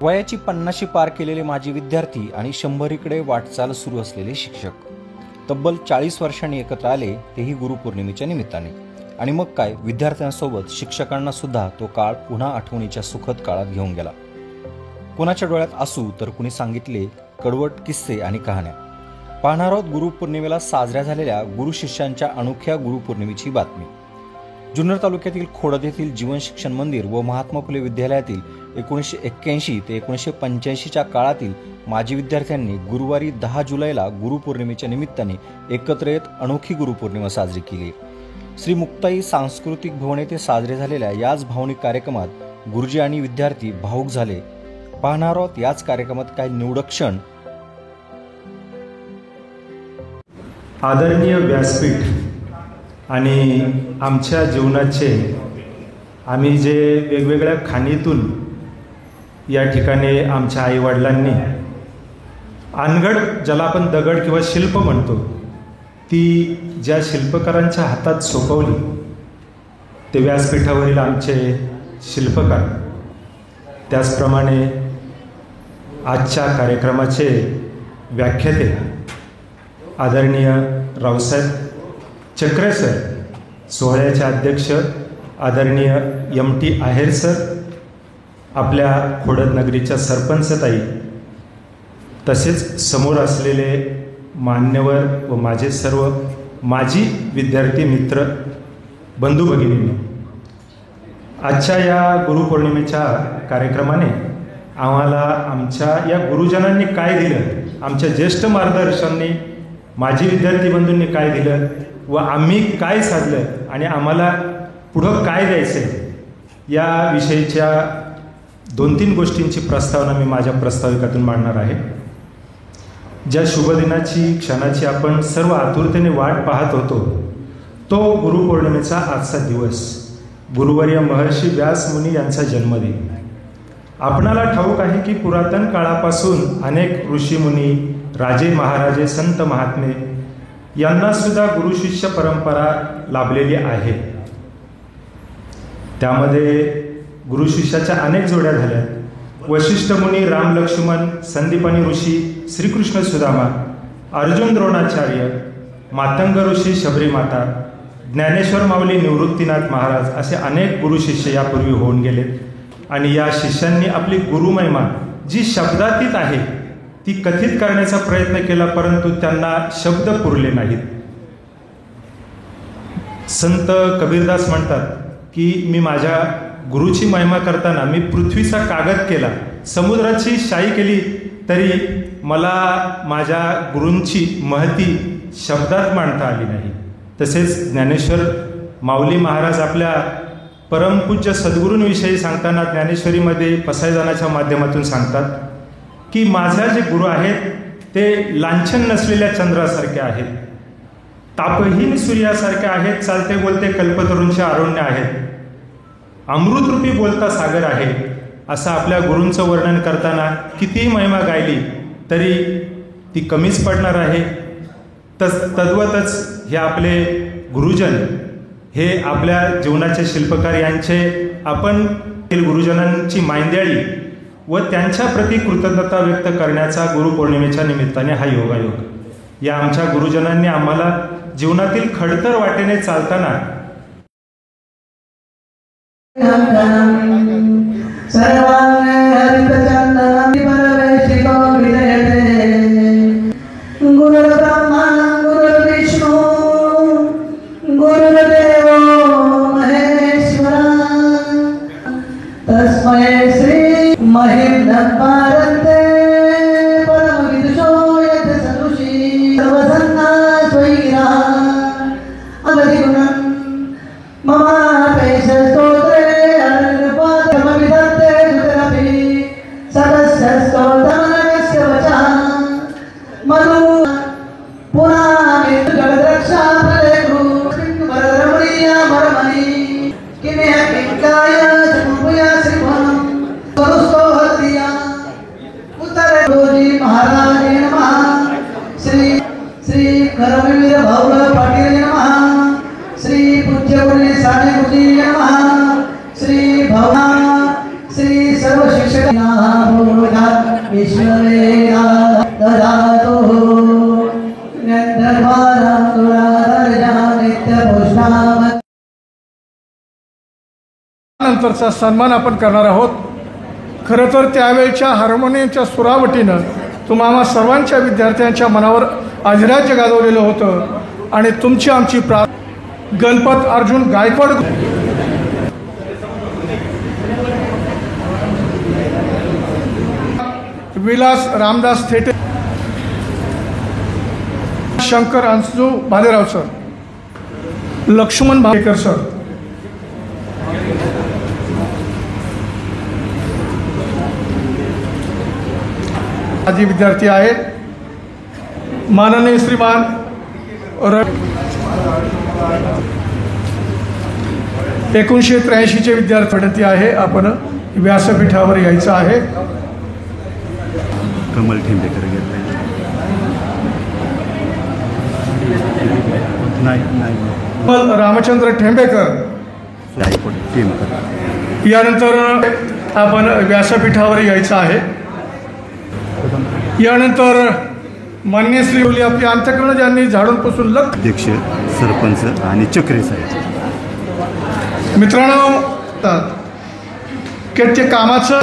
वयाची 50शी पार केलेले माजी विद्यार्थी आणि 100कडे वाटचाल सुरू असलेले शिक्षक तब्बल 40 वर्षांनी एकत्र आले, तेही गुरुपौर्णिमेच्या निमित्ताने. आणि मग काय, विद्यार्थ्यांसोबत शिक्षकांना सुद्धा तो काळ पुन्हा आठवणीच्या सुखद काळात घेऊन गेला. कोणाच्या डोळ्यात आसू तर कुणी सांगितले कडवट किस्से आणि कहाण्या. पाहणार आहोत गुरुपौर्णिमेला साजऱ्या झालेल्या गुरु शिष्यांच्या अनोख्या गुरुपौर्णिमेची बातमी. जुन्नर तालुक्यातील खोडद येथील जीवन शिक्षण मंदिर व महात्मा फुले विद्यालयातील 1981 ते 1985च्या काळातील माजी विद्यार्थ्यांनी गुरुवारी 10 जुलैला गुरुपौर्णिमेच्या निमित्ताने एकत्र येत अनोखी गुरुपौर्णिमा साजरी केली. श्री मुक्ताई सांस्कृतिक भवन येथे साजरे झालेल्या याच भावनिक कार्यक्रमात गुरुजी आणि विद्यार्थी भावुक झाले. पाहणार आहोत याच कार्यक्रमात काही निवडक क्षण. आदरणीय व्यासपीठ आणि आमच्या जीवनाचे आम्ही जे वेगवेगळ्या खाणीतून या ठिकाणी आमच्या आईवडिलांनी अनघड, ज्याला आपण दगड किंवा शिल्प म्हणतो, ती ज्या शिल्पकारांच्या हातात सोपवली ते व्यासपीठावरील आमचे शिल्पकार. त्याचप्रमाणे आजच्या कार्यक्रमाचे व्याख्याते आदरणीय रावसाहेब चक्रे सर, सोहळ्याचे अध्यक्ष आदरणीय MT आहेर सर, आपल्या खोडद नगरीच्या सरपंचताई, तसेच समोर असलेले मान्यवर व माझे सर्व माजी विद्यार्थी मित्र बंधू भगिनींनो, आजच्या या गुरुपौर्णिमेच्या कार्यक्रमाने आम्हाला आमच्या या गुरुजनांनी काय दिलं, आमच्या ज्येष्ठ मार्गदर्शकांनी, माजी विद्यार्थी बंधूंनी काय दिलं व आम्ही काय साधलं आणि आम्हाला पुढं काय द्यायचं आहे, या विषयीच्या 2-3 गोष्टींची प्रस्तावना मी माझ्या प्रास्ताविकातून मांडणार आहे. ज्या शुभदिनाची, क्षणाची आपण सर्व आतुरतेने वाट पाहत होतो, तो गुरुपौर्णिमेचा आजचा दिवस, गुरुवर्य महर्षी व्यास मुनी यांचा जन्मदिन. आपणाला ठाऊक आहे की पुरातन काळापासून अनेक ऋषीमुनी, राजे महाराजे, संत महात्मे यांना सुद्धा गुरुशिष्य परंपरा लाभलेली आहे. त्यामध्ये गुरुशिष्याच्या अनेक जोड्या झाल्या. वशिष्ठ मुनी, राम लक्ष्मण, संदीपानी ऋषी, श्रीकृष्ण सुदामा, अर्जुन द्रोणाचार्य, मातंग ऋषी, शबरी माता, ज्ञानेश्वर माऊली, निवृत्तीनाथ महाराज, असे अनेक गुरुशिष्य यापूर्वी होऊन गेले. आणि या शिष्यांनी आपली गुरुमहिमा जी शब्दातीत आहे ती कथित करण्याचा प्रयत्न केला, परंतु त्यांना शब्द पुरले नाहीत. संत कबीरदास म्हणतात की मी माझ्या गुरुची महिमा करताना मी पृथ्वीचा कागद केला, समुद्राची शाई केली, तरी मला माझ्या गुरूंची महती शब्दात मांडता आली नाही. तसेच ज्ञानेश्वर माऊली महाराज आपल्या परमपूज्य सद्गुरूंविषयी सांगताना ज्ञानेश्वरीमध्ये पसायदानाच्या माध्यमातून सांगतात की माझे जे गुरु आहेत ते लांछन नसलेल्या चंद्रासारखे आहेत, तापहीन सूर्यासारखे आहेत, चालते बोलते कल्पतरूंचे अरण्य आहेत, अमृतरूपी बोलता सागर आहे. असं आपल्या गुरूंचं वर्णन करताना कितीही महिमा गायली तरी ती कमीच पडणार आहे. तद्वतच हे आपले गुरुजन, हे आपल्या जीवनाचे शिल्पकार, यांचे आपण गुरुजनांची मायंदाळी व त्यांच्या प्रती कृतज्ञता व्यक्त करण्याचा गुरुपौर्णिमेच्या निमित्ताने हा योगायोग. या आमच्या गुरुजनांनी आम्हाला जीवनातील खडतर वाटेने चालताना श्री पूज्य श्री भवना श्री सर्व शिक्षक मामाचा सन्मान आपण करणार आहोत. खरं तर त्यावेळच्या हार्मोनियमच्या सुरावटीनं तो मामा सर्वांच्या विद्यार्थ्यांच्या मनावर अधिराज्य गाजवलेलं होतं आणि तुमची आमची गणपत अर्जुन गायकवाड, विलास रामदास थेटे, शंकर अंशू भालेराव सर, लक्ष्मण भालेकर सर, आजी विद्यार्थी आहेत. माननीय श्रीमान 1983चे विद्यार्थी विनंती आहे, आपण व्यासपीठावर यायचं आहे. कमल ठेंबेकर कमल रामचंद्र ठेंबेकर. यानंतर आपण व्यासपीठावर यायचं आहे. यानंतर मान्य श्री आपली अंतःकरण ज्यांनी झाडून पुसून अध्यक्ष, सरपंच आणि चक्रे साहेब. मित्रांनो, ते कामाचं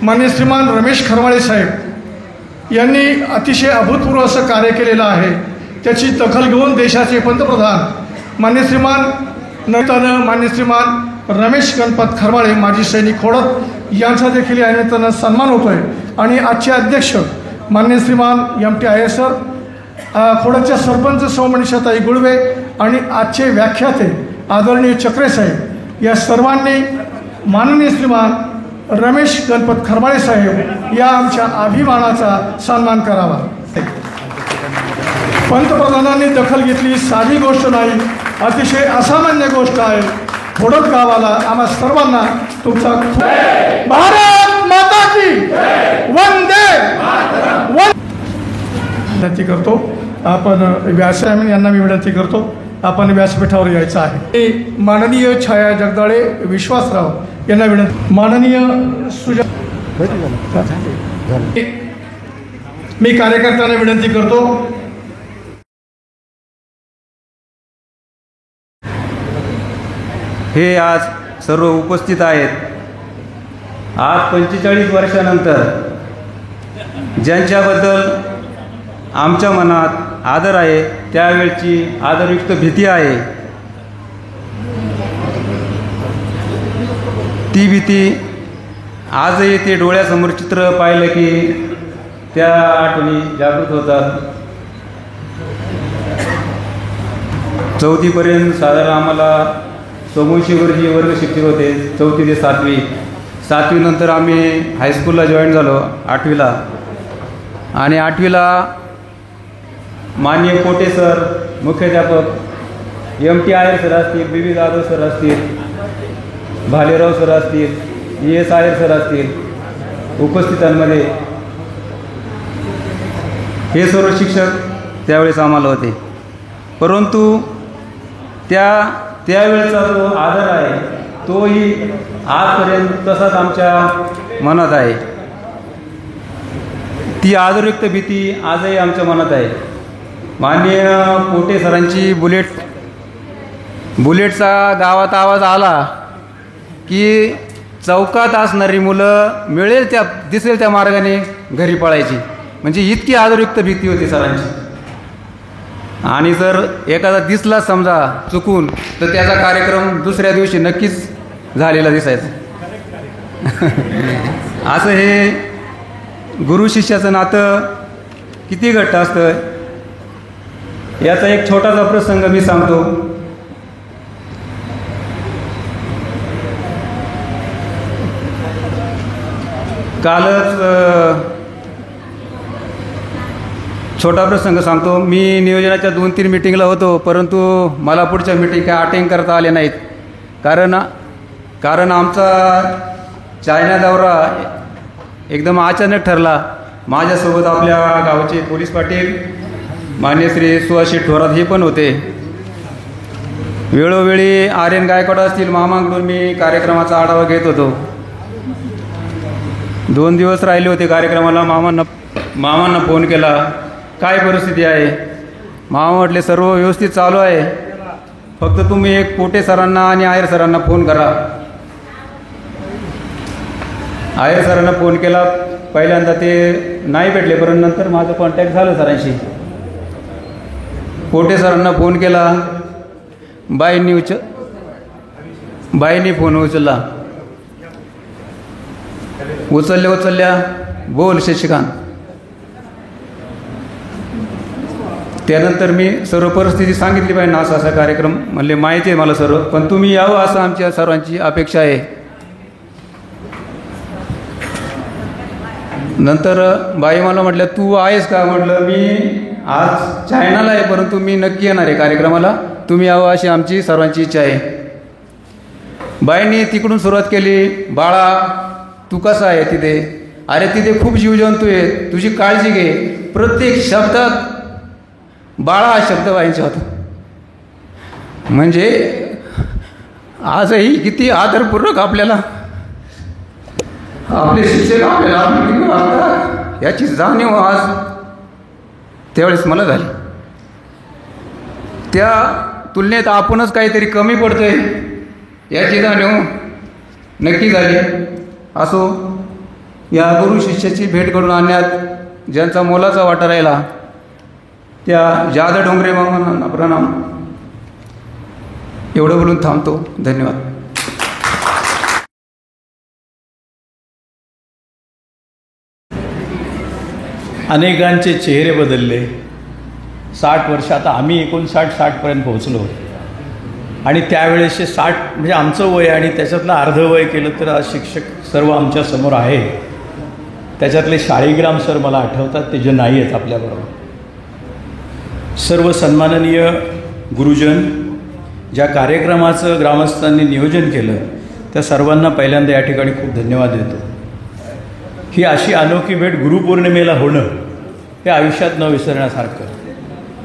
मान्य श्रीमान रमेश खरमाळे साहेब यांनी अतिशय अभूतपूर्व असं कार्य केलेलं आहे. त्याची दखल घेऊन देशाचे पंतप्रधान मान्य श्रीमान नतानं मान्य श्रीमान रमेश गणपत खरमाळे माजी सैनिक खोडत यांचा देखील या निमित्तानं सन्मान होतो आहे. आणि आजचे अध्यक्ष मान्य श्रीमान MTIS सर, खोडतच्या सरपंच सौ मनीषाताई गुळवे आणि आजचे व्याख्याते आदरणीय चक्रे साहेब या सर्वांनी माननीय श्रीमान रमेश गणपत खरमाळे साहेब या आमच्या अभिमानाचा सन्मान करावा. पंतप्रधानांनी दखल घेतली साधी गोष्ट नाही, अतिशय असामान्य गोष्ट आहे. खोडत गावाला आम्हा सर्वांना तुमचा भारत माता की वंदे विनंती करतो. आपण व्यासराम यांना मी विनंती करतो, आपण व्यासपीठावर यायचं आहे. माननीय छाया जगदाळे विश्वासराव यांना विनंती. माननीय मी कार्यकर्त्यांना विनंती करतो. हे आज सर्व उपस्थित आहेत. आज 45 वर्षानंतर ज्यांच्याबद्दल आमच्या मनात आदर आहे, त्यावेळची आदरयुक्त भीती आहे. ती भीती आजही ते डोळ्यासमोर चित्र पाहिलं की त्या आठवणी जागृत होतात. 4थीपर्यंत साधारण आम्हाला सोमवंशीवरजी वर्ग शिक्षक होते, 4थी ते 7वी. 7वी नंतर आम्ही हायस्कूलला जॉईन झालो 8वीला. आणि 8वीला माननीय कोटे सर मुख्याध्यापक, MTIS सर असतील, BB जाधव सर असतील, भालेराव सर असतील, ES आयर सर असतील, उपस्थितांमध्ये हे सर्व शिक्षक त्यावेळेस आम्हाला होते. परंतु त्यावेळेचा जो आदर आहे तोही आजपर्यंत तसाच आमच्या मनात आहे. ती आदरयुक्त भीती आजही आमच्या मनात आहे. माननीय कोटे सरांची बुलेटचा गावात आवाज आला की चौकात असणारी मुलं दिसेल त्या मार्गाने घरी पळायची. म्हणजे इतकी आदरयुक्त भीती होती सरांची. आणि जर एखादा दिसला समजा चुकून, तर त्याचा कार्यक्रम दुसऱ्या दिवशी नक्कीच झालेला दिसायचा. असं हे गुरु शिष्याचं नातं किती घट्ट असतं. याचा एक छोटासा प्रसंग मी सांगतो. कालच छोटा प्रसंग सांगतो. मी नियोजनाच्या 2-3 मीटिंगला होतो, परंतु मला पुढच्या मीटिंग काय अटेंड करता आले नाहीत. कारण आमचा चायना दौरा एकदम अचानक ठरला. माझ्यासोबत आपल्या गावचे पोलीस पाटील मान्य श्री सुहास थोरात हे पण होते. वेळोवेळी आर्यन गायकवाड असतील, मामांकडून मी कार्यक्रमाचा आढावा घेत होतो. 2 दिवस राहिले होते कार्यक्रमाला. मामांना फोन केला, काय परिस्थिती आहे. मामा म्हटले सर्व व्यवस्थित चालू आहे, फक्त तुम्ही एक कोटे सरांना आणि आयर सरांना फोन करा. आयर सरांना फोन केला पहिल्यांदा, ते नाही भेटले, परंतु नंतर माझं कॉन्टॅक्ट झालं सरांशी. पोटे सरांना फोन केला, बाईंनी फोन उचलल्या बोल शशिकांत. त्यानंतर मी सर्व परिस्थिती सांगितली बाईंना, असा असा कार्यक्रम म्हणले माहिती आहे मला सर्व, पण तुम्ही यावं असं आमच्या सर्वांची अपेक्षा आहे. नंतर बाई मला म्हटलं तू आहेस का? म्हटलं मी आज चायनाला आहे, परंतु मी नक्की येणार आहे कार्यक्रमाला, तुम्ही यावं अशी आमची सर्वांची इच्छा आहे. बाईंनी तिकडून सुरुवात केली, बाळा तू कसा आहे तिथे? अरे तिथे खूप जीवजंतू आहे, तुझी काळजी घे. प्रत्येक शब्दात बाळा हा शब्द बाईंचा होता. म्हणजे आजही किती आदरपूर्वक आपल्याला आपले शिक्षक आपल्याला याची जाणीव आज त्यावेळेस मला झाली. त्या तुलनेत आपणच काहीतरी कमी पडतोय याची जाणीव नक्की झाली. असो, या गुरु शिष्याची भेट घडून आणण्यात ज्यांचा मोलाचा वाटा राहिला त्या जादा डोंगरे मामांना प्रणाम. एवढं बोलून थांबतो. धन्यवाद. अनेकांचे चेहरे बदलले. 60 वर्ष, आता आम्ही 59-60पर्यंत पोहोचलो आणि त्यावेळेसचे 60 म्हणजे आमचं वय आणि त्याच्यातलं अर्धं वय केलं तर आज शिक्षक सर्व आमच्या समोर आहे. त्याच्यातले शाळीग्राम सर मला आठवतात, ते जे नाही आहेत आपल्याबरोबर. सर्व सन्माननीय गुरुजन, ज्या कार्यक्रमाचं ग्रामस्थांनी नियोजन केलं त्या सर्वांना पहिल्यांदा या ठिकाणी खूप धन्यवाद देतो. ही अशी अनोखी भेट गुरुपौर्णिमेला होणं हे आयुष्यात न विसरण्यासारखं.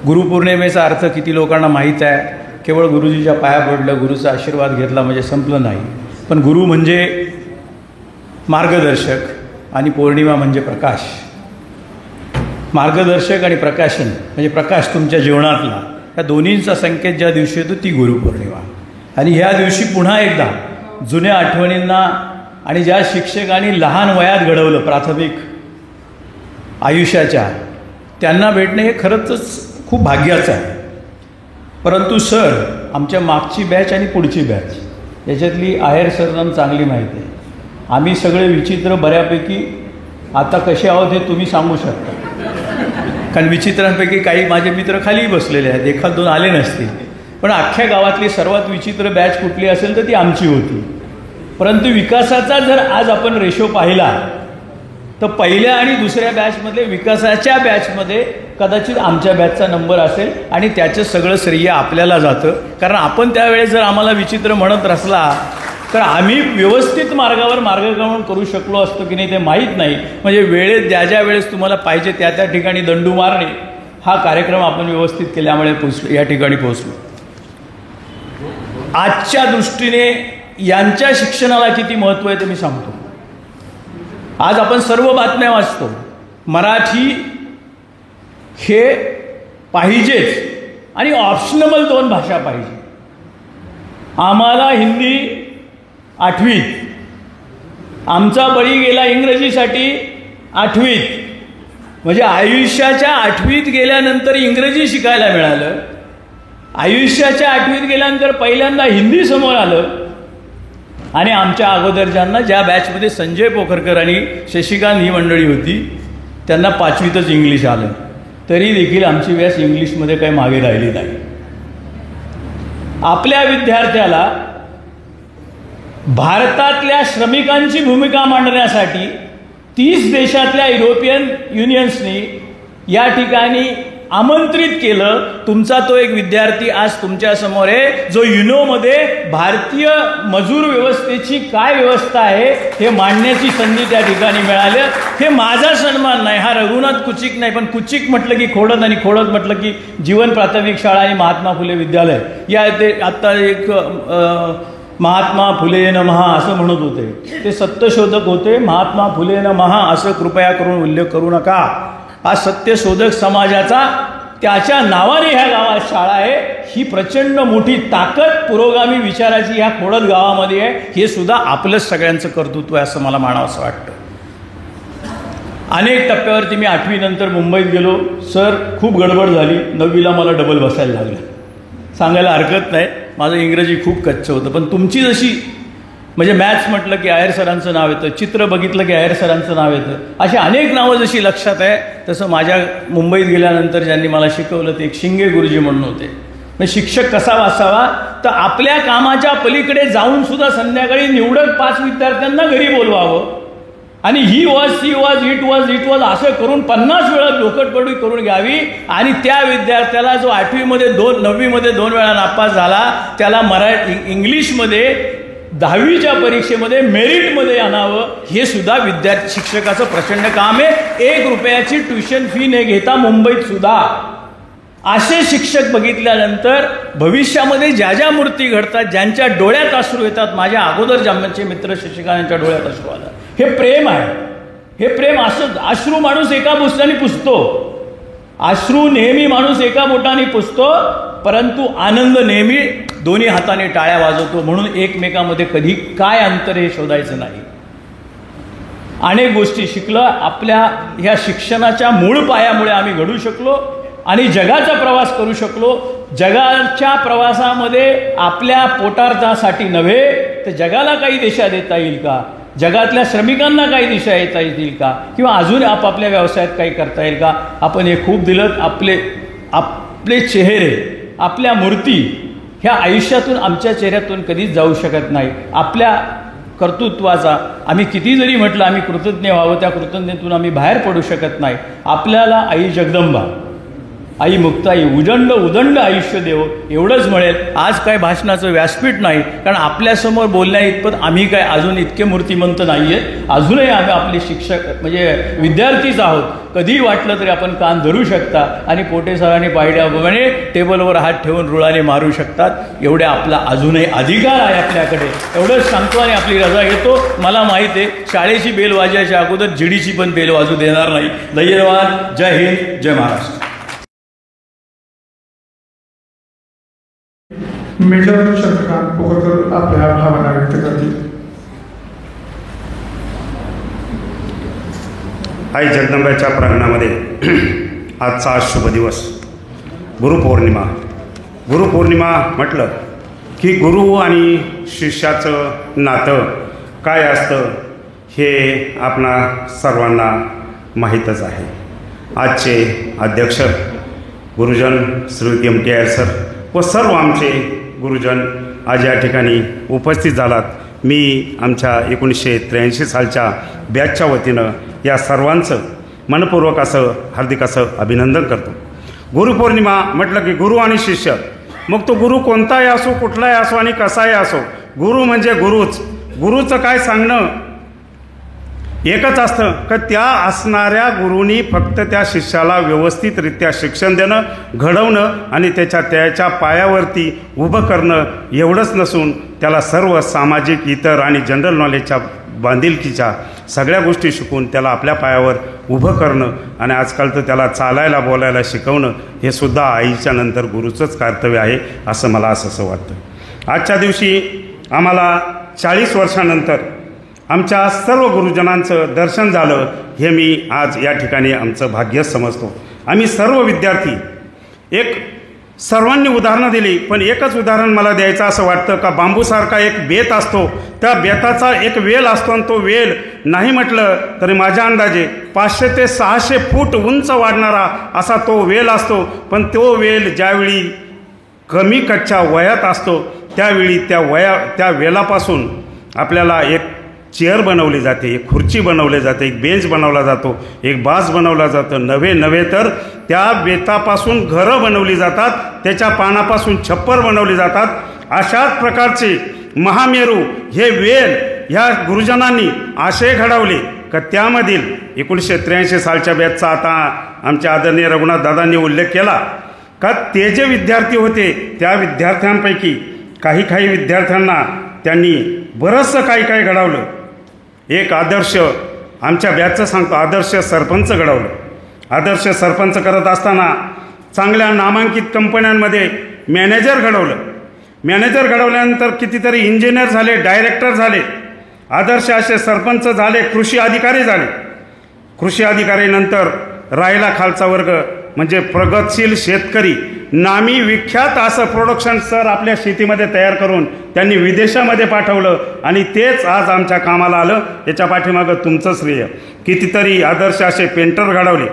गुरुपौर्णिमेचा अर्थ किती लोकांना माहीत आहे? केवळ गुरुजीच्या पाया पडलं, गुरुचा आशीर्वाद घेतला म्हणजे संपलं नाही. पण गुरु म्हणजे मार्गदर्शक आणि पौर्णिमा म्हणजे प्रकाश. मार्गदर्शक आणि प्रकाशन म्हणजे प्रकाश तुमच्या जीवनातला, या दोन्हींचा संकेत ज्या दिवशी येतो ती गुरुपौर्णिमा. आणि ह्या दिवशी पुन्हा एकदा जुन्या आठवणींना आणि ज्या शिक्षकांनी लहान वयात घडवलं प्राथमिक आयुष्याच्या, त्यांना भेटणं हे खरंच खूप भाग्याचं आहे. परंतु सर, आमच्या मागची बॅच आणि पुढची बॅच याच्यातली आहेर सरना चांगली माहिती आहे. आम्ही सगळे विचित्र बऱ्यापैकी आता कसे आहोत हे तुम्ही सांगू शकता, कारण विचित्रांपैकी काही माझे मित्र खाली बसलेले आहेत, एखाद दोन आले नसतील. पण अख्ख्या गावातली सर्वात विचित्र बॅच कुठली असेल तर ती आमची होती. परंतु विकासाचा जर आज आपण रेशो पाहिला तर पहिल्या आणि दुसऱ्या बॅचमधले विकासाच्या बॅचमध्ये कदाचित आमच्या बॅचचा नंबर असेल आणि त्याचं सगळं श्रेय आपल्याला जातं. कारण आपण त्यावेळेस जर आम्हाला विचित्र म्हणत असला तर आम्ही व्यवस्थित मार्गावर मार्गक्रमण करू शकलो असतो की नाही ते माहीत नाही. म्हणजे वेळेत ज्या ज्या वेळेस तुम्हाला पाहिजे त्या त्या ठिकाणी दंडू मारणे हा कार्यक्रम आपण व्यवस्थित केल्यामुळे या ठिकाणी पोहोचलो. आजच्या दृष्टीने यांच्या शिक्षणाला किती महत्त्व आहे ते मी सांगतो. आज आपण सर्व बातम्या वाचतो, मराठी हे पाहिजेच आणि ऑप्शनेबल 2 भाषा पाहिजे. आम्हाला हिंदी 8वीत, आमचा बळी गेला इंग्रजीसाठी 8वीत. म्हणजे आयुष्याच्या 8वीत गेल्यानंतर इंग्रजी शिकायला मिळालं. आयुष्याच्या 8वीत गेल्यानंतर पहिल्यांदा हिंदी समोर आलं. आणि आमच्या अगोदरच्यांना, ज्या बॅचमध्ये संजय पोखरकर आणि शशिकांत ही मंडळी होती, त्यांना 5वीतच इंग्लिश आलं. तरी देखील आमची बॅच इंग्लिशमध्ये काही मागे राहिली नाही. आपल्या विद्यार्थ्याला भारतातल्या श्रमिकांची भूमिका मांडण्यासाठी 30 देशातल्या युरोपियन युनियन्सनी या ठिकाणी आमंत्रित केलं. तुमचा तो एक विद्यार्थी आज तुमच्यासमोर आहे जो युनोमध्ये भारतीय मजूर व्यवस्थेची काय व्यवस्था आहे हे मांडण्याची संधी त्या ठिकाणी मिळाली. हे माझा सन्मान नाही, हा रघुनाथ कुचिक नाही, पण कुचिक म्हटलं की खोडद आणि खोडद म्हटलं की जीवन प्राथमिक शाळा आणि महात्मा फुले विद्यालय या ते आत्ता एक महात्मा फुले नमः असं म्हणत होते. ते सत्यशोधक होते. महात्मा फुले नमः असं कृपया करून उल्लेख करू नका. हा सत्यशोधक समाजाचा त्याच्या नावाने ह्या गावात शाळा आहे. ही प्रचंड मोठी ताकद पुरोगामी विचाराची ह्या खोडद गावामध्ये आहे. हे सुद्धा आपलंच सगळ्यांचं कर्तृत्व आहे असं मला म्हणावं असं वाटतं. अनेक टप्प्यावरती मी 8वी नंतर मुंबईत गेलो. सर खूप गडबड झाली. 9वीला मला डबल बसायला लागलं. सांगायला हरकत नाही, माझं इंग्रजी खूप कच्चं होतं. पण तुमची जशी म्हणजे मॅथ्स म्हटलं की अय्यर सरांचं नाव येतं, चित्र बघितलं की अय्यर सरांचं नाव येतं, अशी अनेक नावं जशी लक्षात आहे तसं माझ्या मुंबईत गेल्यानंतर ज्यांनी मला शिकवलं ते एक शिंगे गुरुजी म्हणून होते. म्हणजे शिक्षक कसा वाचावा तर आपल्या कामाच्या पलीकडे जाऊन सुद्धा संध्याकाळी निवडक 5 विद्यार्थ्यांना घरी बोलवावं आणि he was she was it was असं करून 50 वेळा लोकटपडी करून घ्यावी आणि त्या विद्यार्थ्याला जो 8वीमध्ये 9वीमध्ये 2 वेळा नापास झाला त्याला इंग्लिशमध्ये 10वीच्या परीक्षेमध्ये मेरिटमध्ये आणावं. हे सुद्धा विद्यार्थी शिक्षकाचं प्रचंड काम आहे. 1 रुपयाची ट्युशन फी न घेता मुंबईत सुद्धा असे शिक्षक बघितल्यानंतर भविष्यामध्ये ज्या ज्या मूर्ती घडतात, ज्यांच्या डोळ्यात अश्रू येतात, माझ्या अगोदर ज्यांचे मित्र शिक्षकांच्या डोळ्यात अश्रू आला. हे प्रेम आहे. हे प्रेम असं अश्रू माणूस एका बोटाने पुसतो, अश्रू नेहमी माणूस एका बोटाने पुसतो, परंतु आनंद नेहमी दोन्ही हाताने टाळ्या वाजवतो. म्हणून एकमेकामध्ये कधी काय अंतर हे शोधायचं नाही. अनेक गोष्टी शिकलं. आपल्या ह्या शिक्षणाच्या मूळ पायामुळे आम्ही घडू शकलो आणि जगाचा प्रवास करू शकलो. जगाच्या प्रवासामध्ये आपल्या पोटार्थासाठी नव्हे तर जगाला काही दिशा देता येईल का, जगातल्या श्रमिकांना काही दिशा येता येतील का, किंवा अजून आपापल्या व्यवसायात काही करता येईल का. आपण हे खूप दिलं. आपले चेहरे, आपल्या मूर्ती ह्या आयुष्यातून आमच्या चेहऱ्यातून कधीच जाऊ शकत नाही. आपल्या कर्तृत्वाचा आम्ही किती जरी म्हटलं आम्ही कृतज्ञ व्हावं, त्या कृतज्ञतेतून आम्ही बाहेर पडू शकत नाही. आपल्याला आई जगदंबा, आई मुक्ताई उदंड आयुष्य देव एवढंच म्हणेल. आज काय भाषणाचं व्यासपीठ नाही, कारण आपल्यासमोर बोलण्या इतपत आम्ही काय अजून इतके मूर्तिमंत नाही आहेत. अजूनही आम्ही आपले शिक्षक म्हणजे विद्यार्थीच आहोत. कधीही वाटलं तरी आपण कान धरू शकता आणि पोटे सरांनी पाहिल्याप्रमाणे टेबलवर हात ठेवून रुळाने मारू शकतात. एवढे आपला अजूनही अधिकार आहे आपल्याकडे. एवढंच सांगतो आणि आपली रजा घेतो. मला माहीत आहे शाळेची बेल वाजायच्या अगोदर जिडीची पण बेल वाजू देणार नाही. धन्यवाद. जय हिंद, जय महाराष्ट्र. मेजर चंद्रकांत पोकरकर आपल्या भावना व्यक्त करतील. आई जगदंबाच्या प्रांगणामध्ये आजचा शुभ दिवस गुरुपौर्णिमा. गुरुपौर्णिमा म्हटलं की गुरु आणि शिष्याचं नातं काय असतं हे आपणा सर्वांना माहीतच आहे. आजचे अध्यक्ष गुरुजन श्री MT अय्यर सर व सर्व आमचे गुरुजन आज या ठिकाणी उपस्थित झालात. मी आमच्या 1983 सालच्या बॅचच्या वतीनं या सर्वांचं मनपूर्वक असं हार्दिक असं अभिनंदन करतो. गुरुपौर्णिमा म्हटलं की गुरु आणि शिष्य, मग तो गुरु कोणताही असो, कुठलाही असो आणि कसाही असो, गुरु म्हणजे गुरुच. गुरुचं काय सांगणं एकच असतं की त्या असणाऱ्या गुरुनी फक्त त्या शिष्याला व्यवस्थितरित्या शिक्षण देणं, घडवणं आणि त्याच्या पायावरती उभं करणं एवढंच नसून त्याला सर्व सामाजिक, इतर आणि जनरल नॉलेजच्या बांधिलकीच्या सगळ्या गोष्टी शिकवून त्याला आपल्या पायावर उभं करणं आणि आजकाल तर त्याला चालायला बोलायला शिकवणं हे सुद्धा आईच्या नंतर गुरुचंच कर्तव्य आहे असं मला असं वाटतं. आजच्या दिवशी आम्हाला 40 वर्षानंतर आमच्या सर्व गुरुजनांचं दर्शन झालं हे मी आज या ठिकाणी आमचं भाग्य समजतो. आम्ही सर्व विद्यार्थी एक सर्वांनी उदाहरणं दिली, पण एकच उदाहरण मला द्यायचं असं वाटतं का बांबूसारखा एक बेत असतो, त्या बेताचा एक वेल असतो आणि तो वेल नाही म्हटलं तरी माझ्या अंदाजे 500 ते 600 फूट उंच वाढणारा असा तो वेल असतो. पण तो वेल ज्यावेळी कमी कच्च्या वयात असतो त्यावेळी त्या वेलापासून आपल्याला एक चेअर बनवली जाते, एक खुर्ची बनवली जाते, एक बेंच बनवला जातो, एक बास बनवला जातं. नव्हे तर त्या बेतापासून घरं बनवली जातात, त्याच्या पानापासून छप्पर बनवली जातात. अशाच प्रकारचे महामेरू हे वेल ह्या गुरुजनांनी असे घडवले का त्यामधील 1983 सालच्या बॅचचा आता आमच्या आदरणीय रघुनाथ दादांनी उल्लेख केला का ते जे विद्यार्थी होते त्या विद्यार्थ्यांपैकी काही विद्यार्थ्यांना त्यांनी बरंचसं काही घडवलं. एक आदर्श आमच्या बॅचचं सांगतो, आदर्श सरपंच घडवलं. आदर्श सरपंच करत असताना चांगल्या नामांकित कंपन्यांमध्ये मॅनेजर घडवलं. मॅनेजर घडवल्यानंतर कितीतरी इंजिनियर झाले, डायरेक्टर झाले, आदर्श असे सरपंच झाले, कृषी अधिकारी झाले. कृषी अधिकारीनंतर राहिला खालचा वर्ग म्हणजे प्रगतशील शेतकरी. नामी विख्यात असं प्रोडक्शन सर आपल्या शेतीमध्ये तयार करून त्यांनी विदेशामध्ये पाठवलं आणि तेच आज आमच्या कामाला आलं. याच्या पाठीमागं तुमचं श्रेय. कितीतरी आदर्श असे पेंटर घडवले.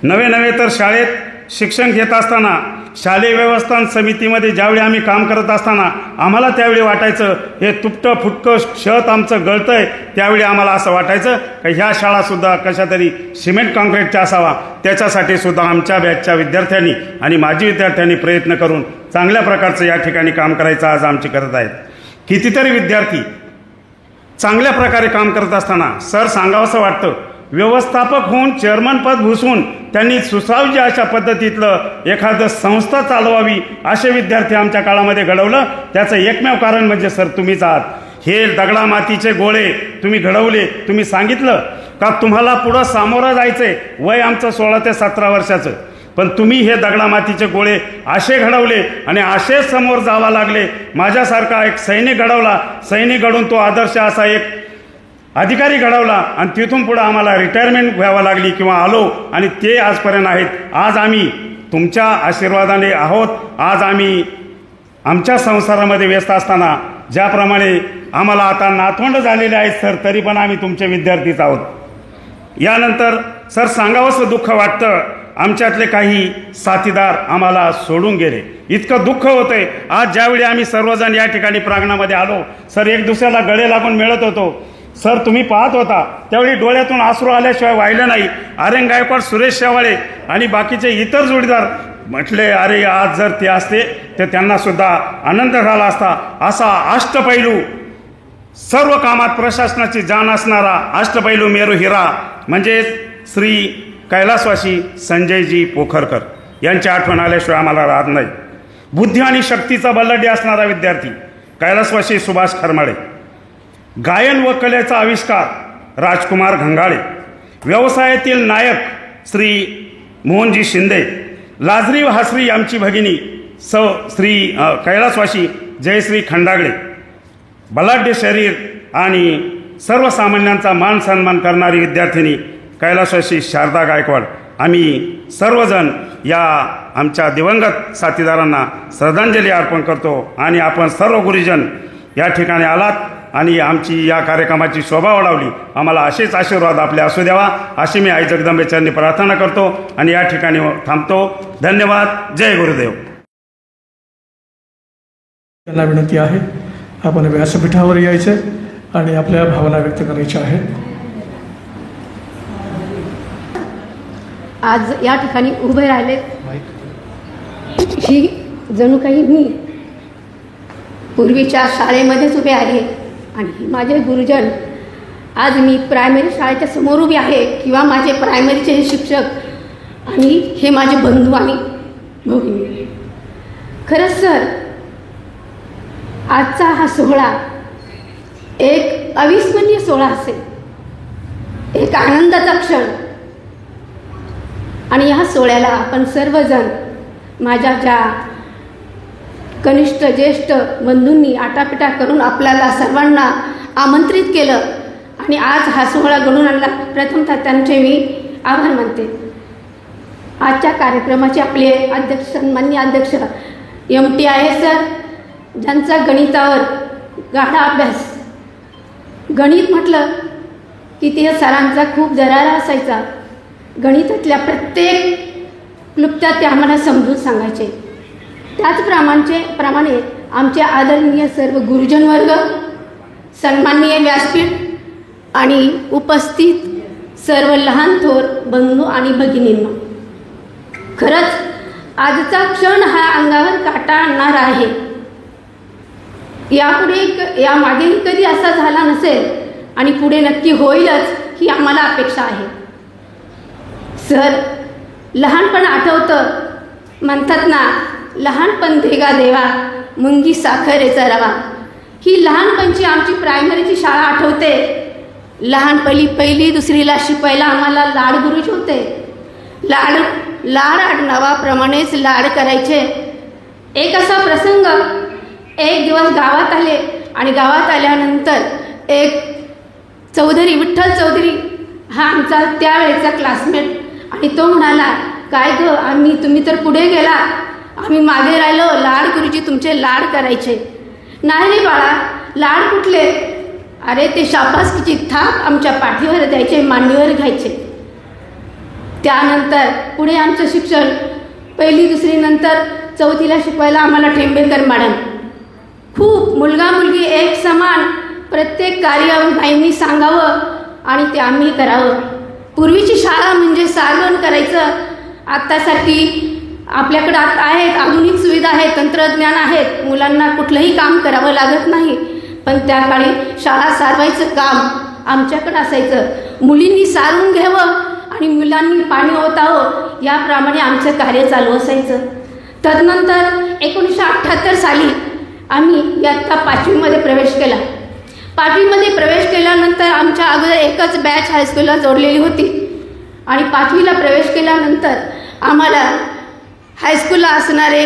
नवे तर शाळेत शिक्षण घेत असताना शालेय व्यवस्थापन समितीमध्ये ज्यावेळी आम्ही काम करत असताना आम्हाला त्यावेळी वाटायचं हे तुटतं फुटकं छत आमचं गळतंय. त्यावेळी आम्हाला असं वाटायचं की ह्या शाळासुद्धा कशा तरी सिमेंट कॉन्क्रीटच्या असावा. त्याच्यासाठी सुद्धा आमच्या बॅचच्या विद्यार्थ्यांनी आणि माजी विद्यार्थ्यांनी प्रयत्न करून चांगल्या प्रकारचं या ठिकाणी काम करायचं आज आमची करत आहेत. कितीतरी विद्यार्थी चांगल्या प्रकारे काम करत असताना सर सांगावंसं वाटतं व्यवस्थापक होऊन चेअरमनपद भूषवून त्यांनी सुसावजी अशा पद्धतीतलं एखादं संस्था चालवावी असे विद्यार्थी आमच्या काळामध्ये घडवलं. त्याचं एकमेव कारण म्हणजे सर तुम्हीच आहात. हे दगडा मातीचे गोळे तुम्ही घडवले. तुम्ही सांगितलं का तुम्हाला पुढं सामोरं जायचंय. वय आमचं 16 ते 17 वर्षाचं, पण तुम्ही हे दगडा मातीचे गोळे असे घडवले आणि असेच समोर जावा लागले. माझ्यासारखा एक सैनिक घडवला. सैनिक घडून तो आदर्श असा एक अधिकारी घडवला आणि तिथून पुढं आम्हाला रिटायरमेंट घ्यावं लागली किंवा आलो आणि ते आजपर्यंत आहेत. आज आम्ही तुमच्या आशीर्वादाने आहोत. आज आम्ही आमच्या संसारामध्ये व्यस्त असताना ज्याप्रमाणे आम्हाला आता नातवंड झालेले आहेत सर, तरी पण आम्ही तुमचे विद्यार्थीच आहोत. यानंतर सर सांगावंसं दुःख वाटतं आमच्यातले काही साथीदार आम्हाला सोडून गेले. इतकं दुःख होतंय. आज ज्यावेळी आम्ही सर्वजण या ठिकाणी प्रांगणामध्ये आलो सर, एक दुसऱ्याला गळे लागून मिळत होतो. सर तुम्ही पाहत होता त्यावेळी डोळ्यातून अश्रू आल्याशिवाय वाहिलं नाही. आर्यन गायकवाड, सुरेश शेवाळे आणि बाकीचे इतर जोडीदार म्हटले अरे आज जर ते असते तर त्यांना सुद्धा आनंद झाला असता. असा अष्टपैलू सर्व कामात प्रशासनाची जाण असणारा अष्टपैलू मेरू हिरा म्हणजे श्री कैलासवासी संजयजी पोखरकर यांची आठवण आल्याशिवाय आम्हाला राहत नाही. बुद्धी आणि शक्तीचा बल्लडी असणारा विद्यार्थी कैलासवासी सुभाष खरमाळे. गायन व कलेचा आविष्कार राजकुमार घंगाळे. व्यवसायातील नायक श्री मोहनजी शिंदे. लाजरी व हसरी आमची भगिनी श्री कैलासवासी जयश्री खंडागळे. बलाढ्य शरीर आणि सर्वसामान्यांचा मान सन्मान करणारी विद्यार्थिनी कैलासवासी शारदा गायकवाड. आम्ही सर्वजण या आमच्या दिवंगत साथीदारांना श्रद्धांजली अर्पण करतो आणि आपण सर्व गुरुजन या ठिकाणी आलात आणि आमची या कार्यक्रमाची शोभा वाढवली. आम्हाला असेच आशीर्वाद आपले असू द्यावा अशी मी आई जगदंबेचरणी प्रार्थना करतो आणि या ठिकाणी थांबतो. धन्यवाद. जय गुरुदेव. त्यांना विनंती आहे आपण व्यासपीठावर यायचे आणि आपल्या भावना व्यक्त करायच्या आहेत. आज या ठिकाणी उभे राहिले ही जणू काही मी पूर्वीच्या शाळेमध्येच उभे आहे आणि माझे गुरुजन. आज मी प्रायमरी शाळेच्या समोर उभी आहे किंवा माझे प्रायमरीचे हे शिक्षक आणि हे माझे बंधू आणि भगिनी. खरंच सर आजचा हा सोहळा एक अविस्मरणीय सोहळा असेल, एक आनंदाचा क्षण. आणि ह्या सोहळ्याला आपण सर्वजण माझ्या ज्या कनिष्ठ ज्येष्ठ बंधूंनी आटापिटा करून आपल्याला सर्वांना आमंत्रित केलं आणि आज हा सोहळा घडून आणला. प्रथमतः त्यांचे मी आभार मानते. आजच्या कार्यक्रमाचे आपले अध्यक्ष सन्माननीय अध्यक्ष MT आहे सर, ज्यांचा गणितावर गाढा अभ्यास. गणित म्हटलं की ते सरांचा खूप दरारा असायचा. गणितातल्या प्रत्येक क्लुप्त्या ते आम्हाला समजून सांगायचे. त्याचप्रमाणे आमचे आदरणीय सर्व गुरुजन वर्ग, सन्माननीय व्यासपीठ आणि उपस्थित सर्व लहान थोर बंधू आणि भगिनींना, खरंच आजचा क्षण हा अंगावर काटा आणणार आहे. यामागेही कधी असा झाला नसेल आणि पुढे नक्की होईलच ही आम्हाला अपेक्षा आहे. सर लहानपण आठवतं, म्हणतात ना लहानपण देगा देवा मुंगी साखरेचा रवा. ही लहानपणची आमची प्रायमरीची शाळा आठवते. लहानपणी पहिली दुसरीला शिकवायला आम्हाला लाड गुरुजी होते. लाड लाड आडनावाप्रमाणेच लाड करायचे. एक असा प्रसंग, एक दिवस गावात आले आणि गावात आल्यानंतर एक चौधरी, विठ्ठल चौधरी हा आमचा त्यावेळेचा क्लासमेट, आणि तो म्हणाला, काय ग तुम्ही तर पुढे गेला, आम्ही मागे राहिलो, लाड गुरुजी तुमचे लाड करायचे. नाही रे बाळा, लाड कुठले? अरे ते शाबासकीची थाप आमच्या पाठीवर द्यायचे, मांडीवर घ्यायचे. त्यानंतर पुढे आमचं शिक्षण 1ली 2री नंतर 4थीला शिकवायला आम्हाला ठेंबेकर मॅडम. खूप मुलगा मुलगी एक समान, प्रत्येक कार्य बाईंनी सांगावं आणि ते आम्ही करावं. पूर्वीची शाळा म्हणजे सारवण करायचं. आत्तासारखी आपल्याकडं आता आहेत, आधुनिक सुविधा आहेत, तंत्रज्ञान आहेत, मुलांना कुठलंही काम करावं लागत नाही. पण त्या काळी शाळा सारवायचं काम आमच्याकडं असायचं. मुलींनी सारून घ्यावं आणि मुलांनी पाणी ओतावं, याप्रमाणे आमचं कार्य चालू असायचं. तदनंतर 1978 साली आम्ही इयत्ता 5वीमध्ये प्रवेश केला. 5वीमध्ये प्रवेश केल्यानंतर आमच्या अगोदर एकच बॅच हायस्कूलला जोडलेली होती आणि 5वीला प्रवेश केल्यानंतर आम्हाला हायस्कूलला असणारे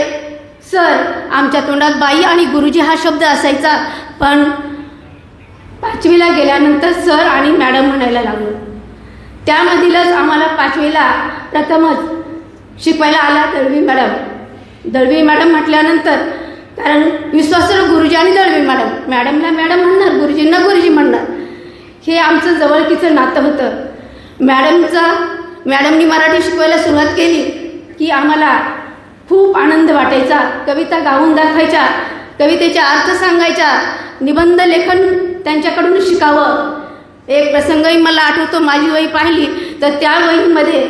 सर, आमच्या तोंडात बाई आणि गुरुजी हा शब्द असायचा, पण 5वीला गेल्यानंतर सर आणि मॅडम म्हणायला लागलो. त्यामधीलच आम्हाला 5वीला प्रथमच शिकवायला आला दळवी मॅडम. दळवी मॅडम म्हटल्यानंतर, कारण विश्वासू गुरुजी आणि दळवी मॅडम, मॅडमला मॅडम म्हणणार, गुरुजींना गुरुजी म्हणणार, हे आमचं जवळकीचं नातं होतं. मॅडमनी मराठी शिकवायला सुरुवात केली की आम्हाला खूप आनंद वाटायचा. कविता गाऊन दाखवायच्या, कवितेचा अर्थ सांगायच्या, निबंध लेखन त्यांच्याकडून शिकावं. एक प्रसंगही मला आठवतो, माझी वही पाहिली तर त्या वहीमध्ये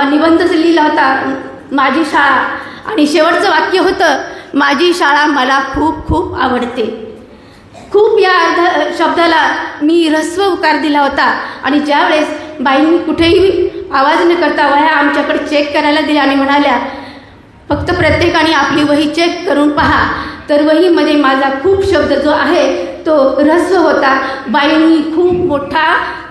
निबंध लिहिला होता, माझी शाळा, आणि शेवटचं वाक्य होतं, माझी शाळा मला खूप खूप आवडते. खूप या शब्दाला मी ऱ्हस्व उकार दिला होता. आणि ज्यावेळेस बाईंनी कुठेही आवाज न करता वह्या आमच्याकडे चेक करायला दिल्या आणि म्हणाल्या, फक्त प्रत्येकाने आपली वही चेक करून पहा, तर वहीमध्ये माझा खूप शब्द जो आहे तो ऱ्हस्व होता. बाईंनी खूप मोठा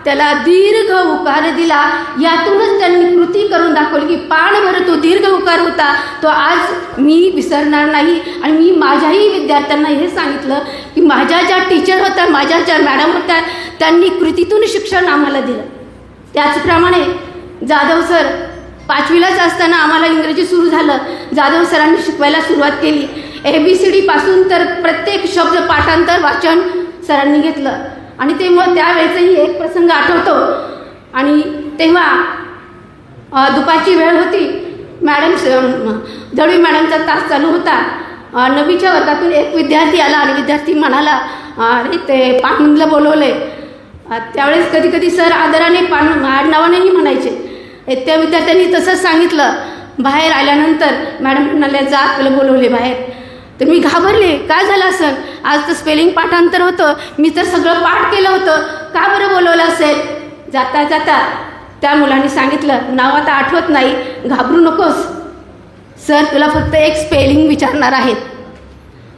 त्याला दीर्घ उकार दिला. यातूनच त्यांनी कृती करून दाखवली की पाणभर तो दीर्घ उकार होता, तो आज मी विसरणार नाही. आणि मी माझ्याही विद्यार्थ्यांना हे सांगितलं की माझ्या ज्या टीचर होत्या, माझ्या ज्या मॅडम होत्या, त्यांनी कृतीतून शिक्षण आम्हाला दिलं. त्याचप्रमाणे जाधव सर, 5वीलाच असताना आम्हाला इंग्रजी सुरू झालं. जाधव सरांनी शिकवायला सुरुवात केली. ABCD पासून तर प्रत्येक शब्द पाठांतर वाचन सरांनी घेतलं. आणि तेव्हा त्यावेळेचाही एक प्रसंग आठवतो. आणि तेव्हा दुपारची वेळ होती, दळवी मॅडमचा तास चालू होता. 9वीच्या वर्गातून एक विद्यार्थी आला आणि विद्यार्थी म्हणाला, अरे ते पाणीला बोलवले. त्यावेळेस कधी कधी सर आदराने आडनावानेही म्हणायचे. त्या विद्यार्थ्यांनी तसंच सांगितलं. बाहेर आल्यानंतर मॅडम म्हणाले, जा तुला बोलवले बाहेर. तर मी घाबरले, काय झालं असेल, आज तर स्पेलिंग पाठांतर होतं, मी तर सगळं पाठ केलं होतं, का बरं बोलवलं असेल. जाता जाता त्या मुलांनी सांगितलं, नाव आता आठवत नाही, घाबरू नकोस, सर तुला फक्त एक स्पेलिंग विचारणार आहेत.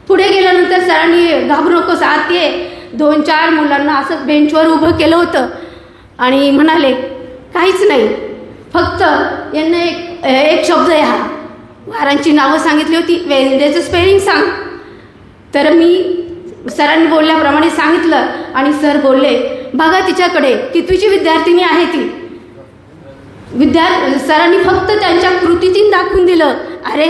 पुढे गेल्यानंतर सरांनी घाबरू नकोस, आत ये. 2-4 मुलांना असं बेंचवर उभं केलं होतं आणि म्हणाले, काहीच नाही, फक्त यांना एक शब्द आहे, हा वारांची नावं सांगितली होती, त्याचं स्पेलिंग सांग. तर मी सरांनी बोलल्याप्रमाणे सांगितलं आणि सर बोलले, बघा तिच्याकडे, कितवीची विद्यार्थिनी आहे ती. सरांनी फक्त त्यांच्या कृतीतून दाखवून दिलं, अरे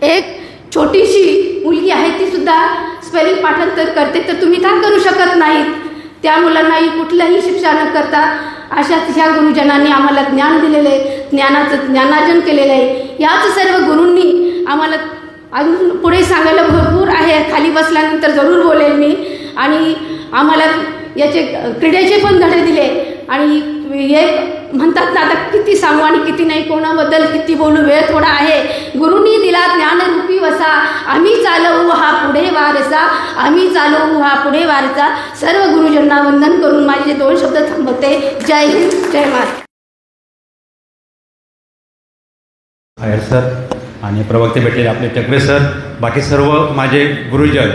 एक छोटीशी मुलगी आहे, ती सुद्धा स्पेलिंग पाठांतर करते, तर तुम्ही का करू शकत नाहीत. त्या मुलांनाही कुठलंही शिक्षा न करता अशाच ह्या गुरुजनांनी आम्हाला ज्ञान दिलेले, ज्ञानार्जन केलेलं आहे. याच सर्व गुरूंनी आम्हाला अजून पुढे सांगायला भरपूर आहे, खाली बसल्यानंतर जरूर बोलेल मी. आणि आम्हाला याचे क्रीडेचे पण धडे दिले. आणि एक म्हणतात ना, आता किती सांगू आणि किती नाही, कोणाबद्दल किती बोलू, वेळ थोडा आहे. गुरूंनी दिला ज्ञानरूपी वसा, आम्ही चालवू हा पुढे वारसा, आम्ही चालवू हा पुढे वारसा. सर्व गुरुजनांना वंदन करून माझे 2 शब्द थांबवते. जय हिंद, जय महाराष्ट्र. आहेर सर आणि प्रवक्ते भेटलेले आपले चक्रे सर, बाकी सर्व माझे गुरुजन,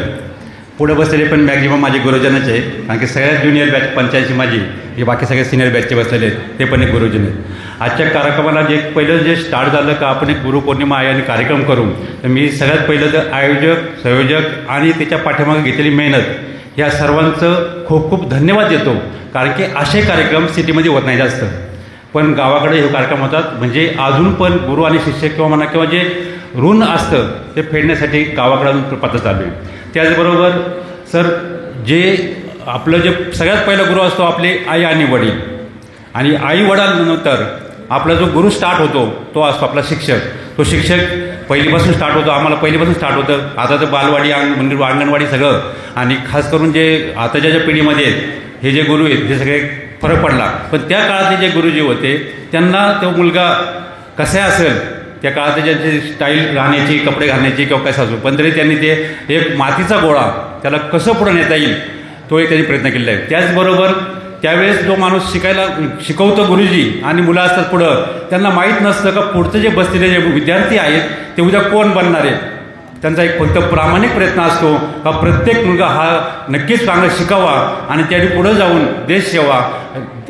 पुढे बसलेले पण मॅक्झिमम माझे गुरुजनच आहे, कारण की सगळ्यात ज्युनियर बॅच 85 माझी, हे बाकी सगळे सिनियर बॅचचे बसलेले आहेत, ते पण एक गुरुजन आहेत. आजच्या कार्यक्रमाला पहिलं जे स्टार्ट झालं का आपण एक गुरुपौर्णिमा आहे आणि कार्यक्रम करू, तर मी सगळ्यात पहिलं तर आयोजक, संयोजक आणि त्याच्या पाठीमागे घेतलेली मेहनत या सर्वांचं खूप खूप धन्यवाद देतो. कारण की असे कार्यक्रम सिटीमध्ये होत नाही जास्त, पण गावाकडे हे कार्यक्रम होतात. म्हणजे अजून पण गुरु आणि शिष्य किंवा म्हणा किंवा जे ऋण असतं ते फेडण्यासाठी गावाकडे अजून पद्धत चालू आहे. त्याचबरोबर सर जे आपलं जे सगळ्यात पहिला गुरु असतो आपले आई आणि वडील, आणि आई वडिलांनंतर आपला जो गुरु स्टार्ट होतो तो असतो आपला शिक्षक. तो शिक्षक पहिलीपासून स्टार्ट होतो, आम्हाला पहिलीपासून स्टार्ट होतं. आता तर बालवाडी म्हणजे अंगणवाडी सगळं, आणि खास करून जे आताच्या ज्या पिढीमध्ये आहेत हे जे गुरु आहेत हे सगळे फरक पडला. पण त्या काळातले जे गुरुजी होते त्यांना तो मुलगा कसा असेल, त्या काळात ज्यांची स्टाईल राहण्याची, कपडे घालण्याची किंवा कसं असो, पण तरी त्यांनी ते एक मातीचा गोळा त्याला कसं पुढं नेता येईल तो एक त्यांनी प्रयत्न केलेला आहे. त्याचबरोबर त्यावेळेस जो माणूस शिकवतो गुरुजी आणि मुलं असतात पुढं, त्यांना माहीत नसतं का पुढचं जे बसलेले जे विद्यार्थी आहेत ते उद्या कोण बनणार आहे. त्यांचा एक फक्त प्रामाणिक प्रयत्न असतो का प्रत्येक मुलगा हा नक्कीच चांगला शिकावा आणि त्याने पुढं जाऊन देश सेवा,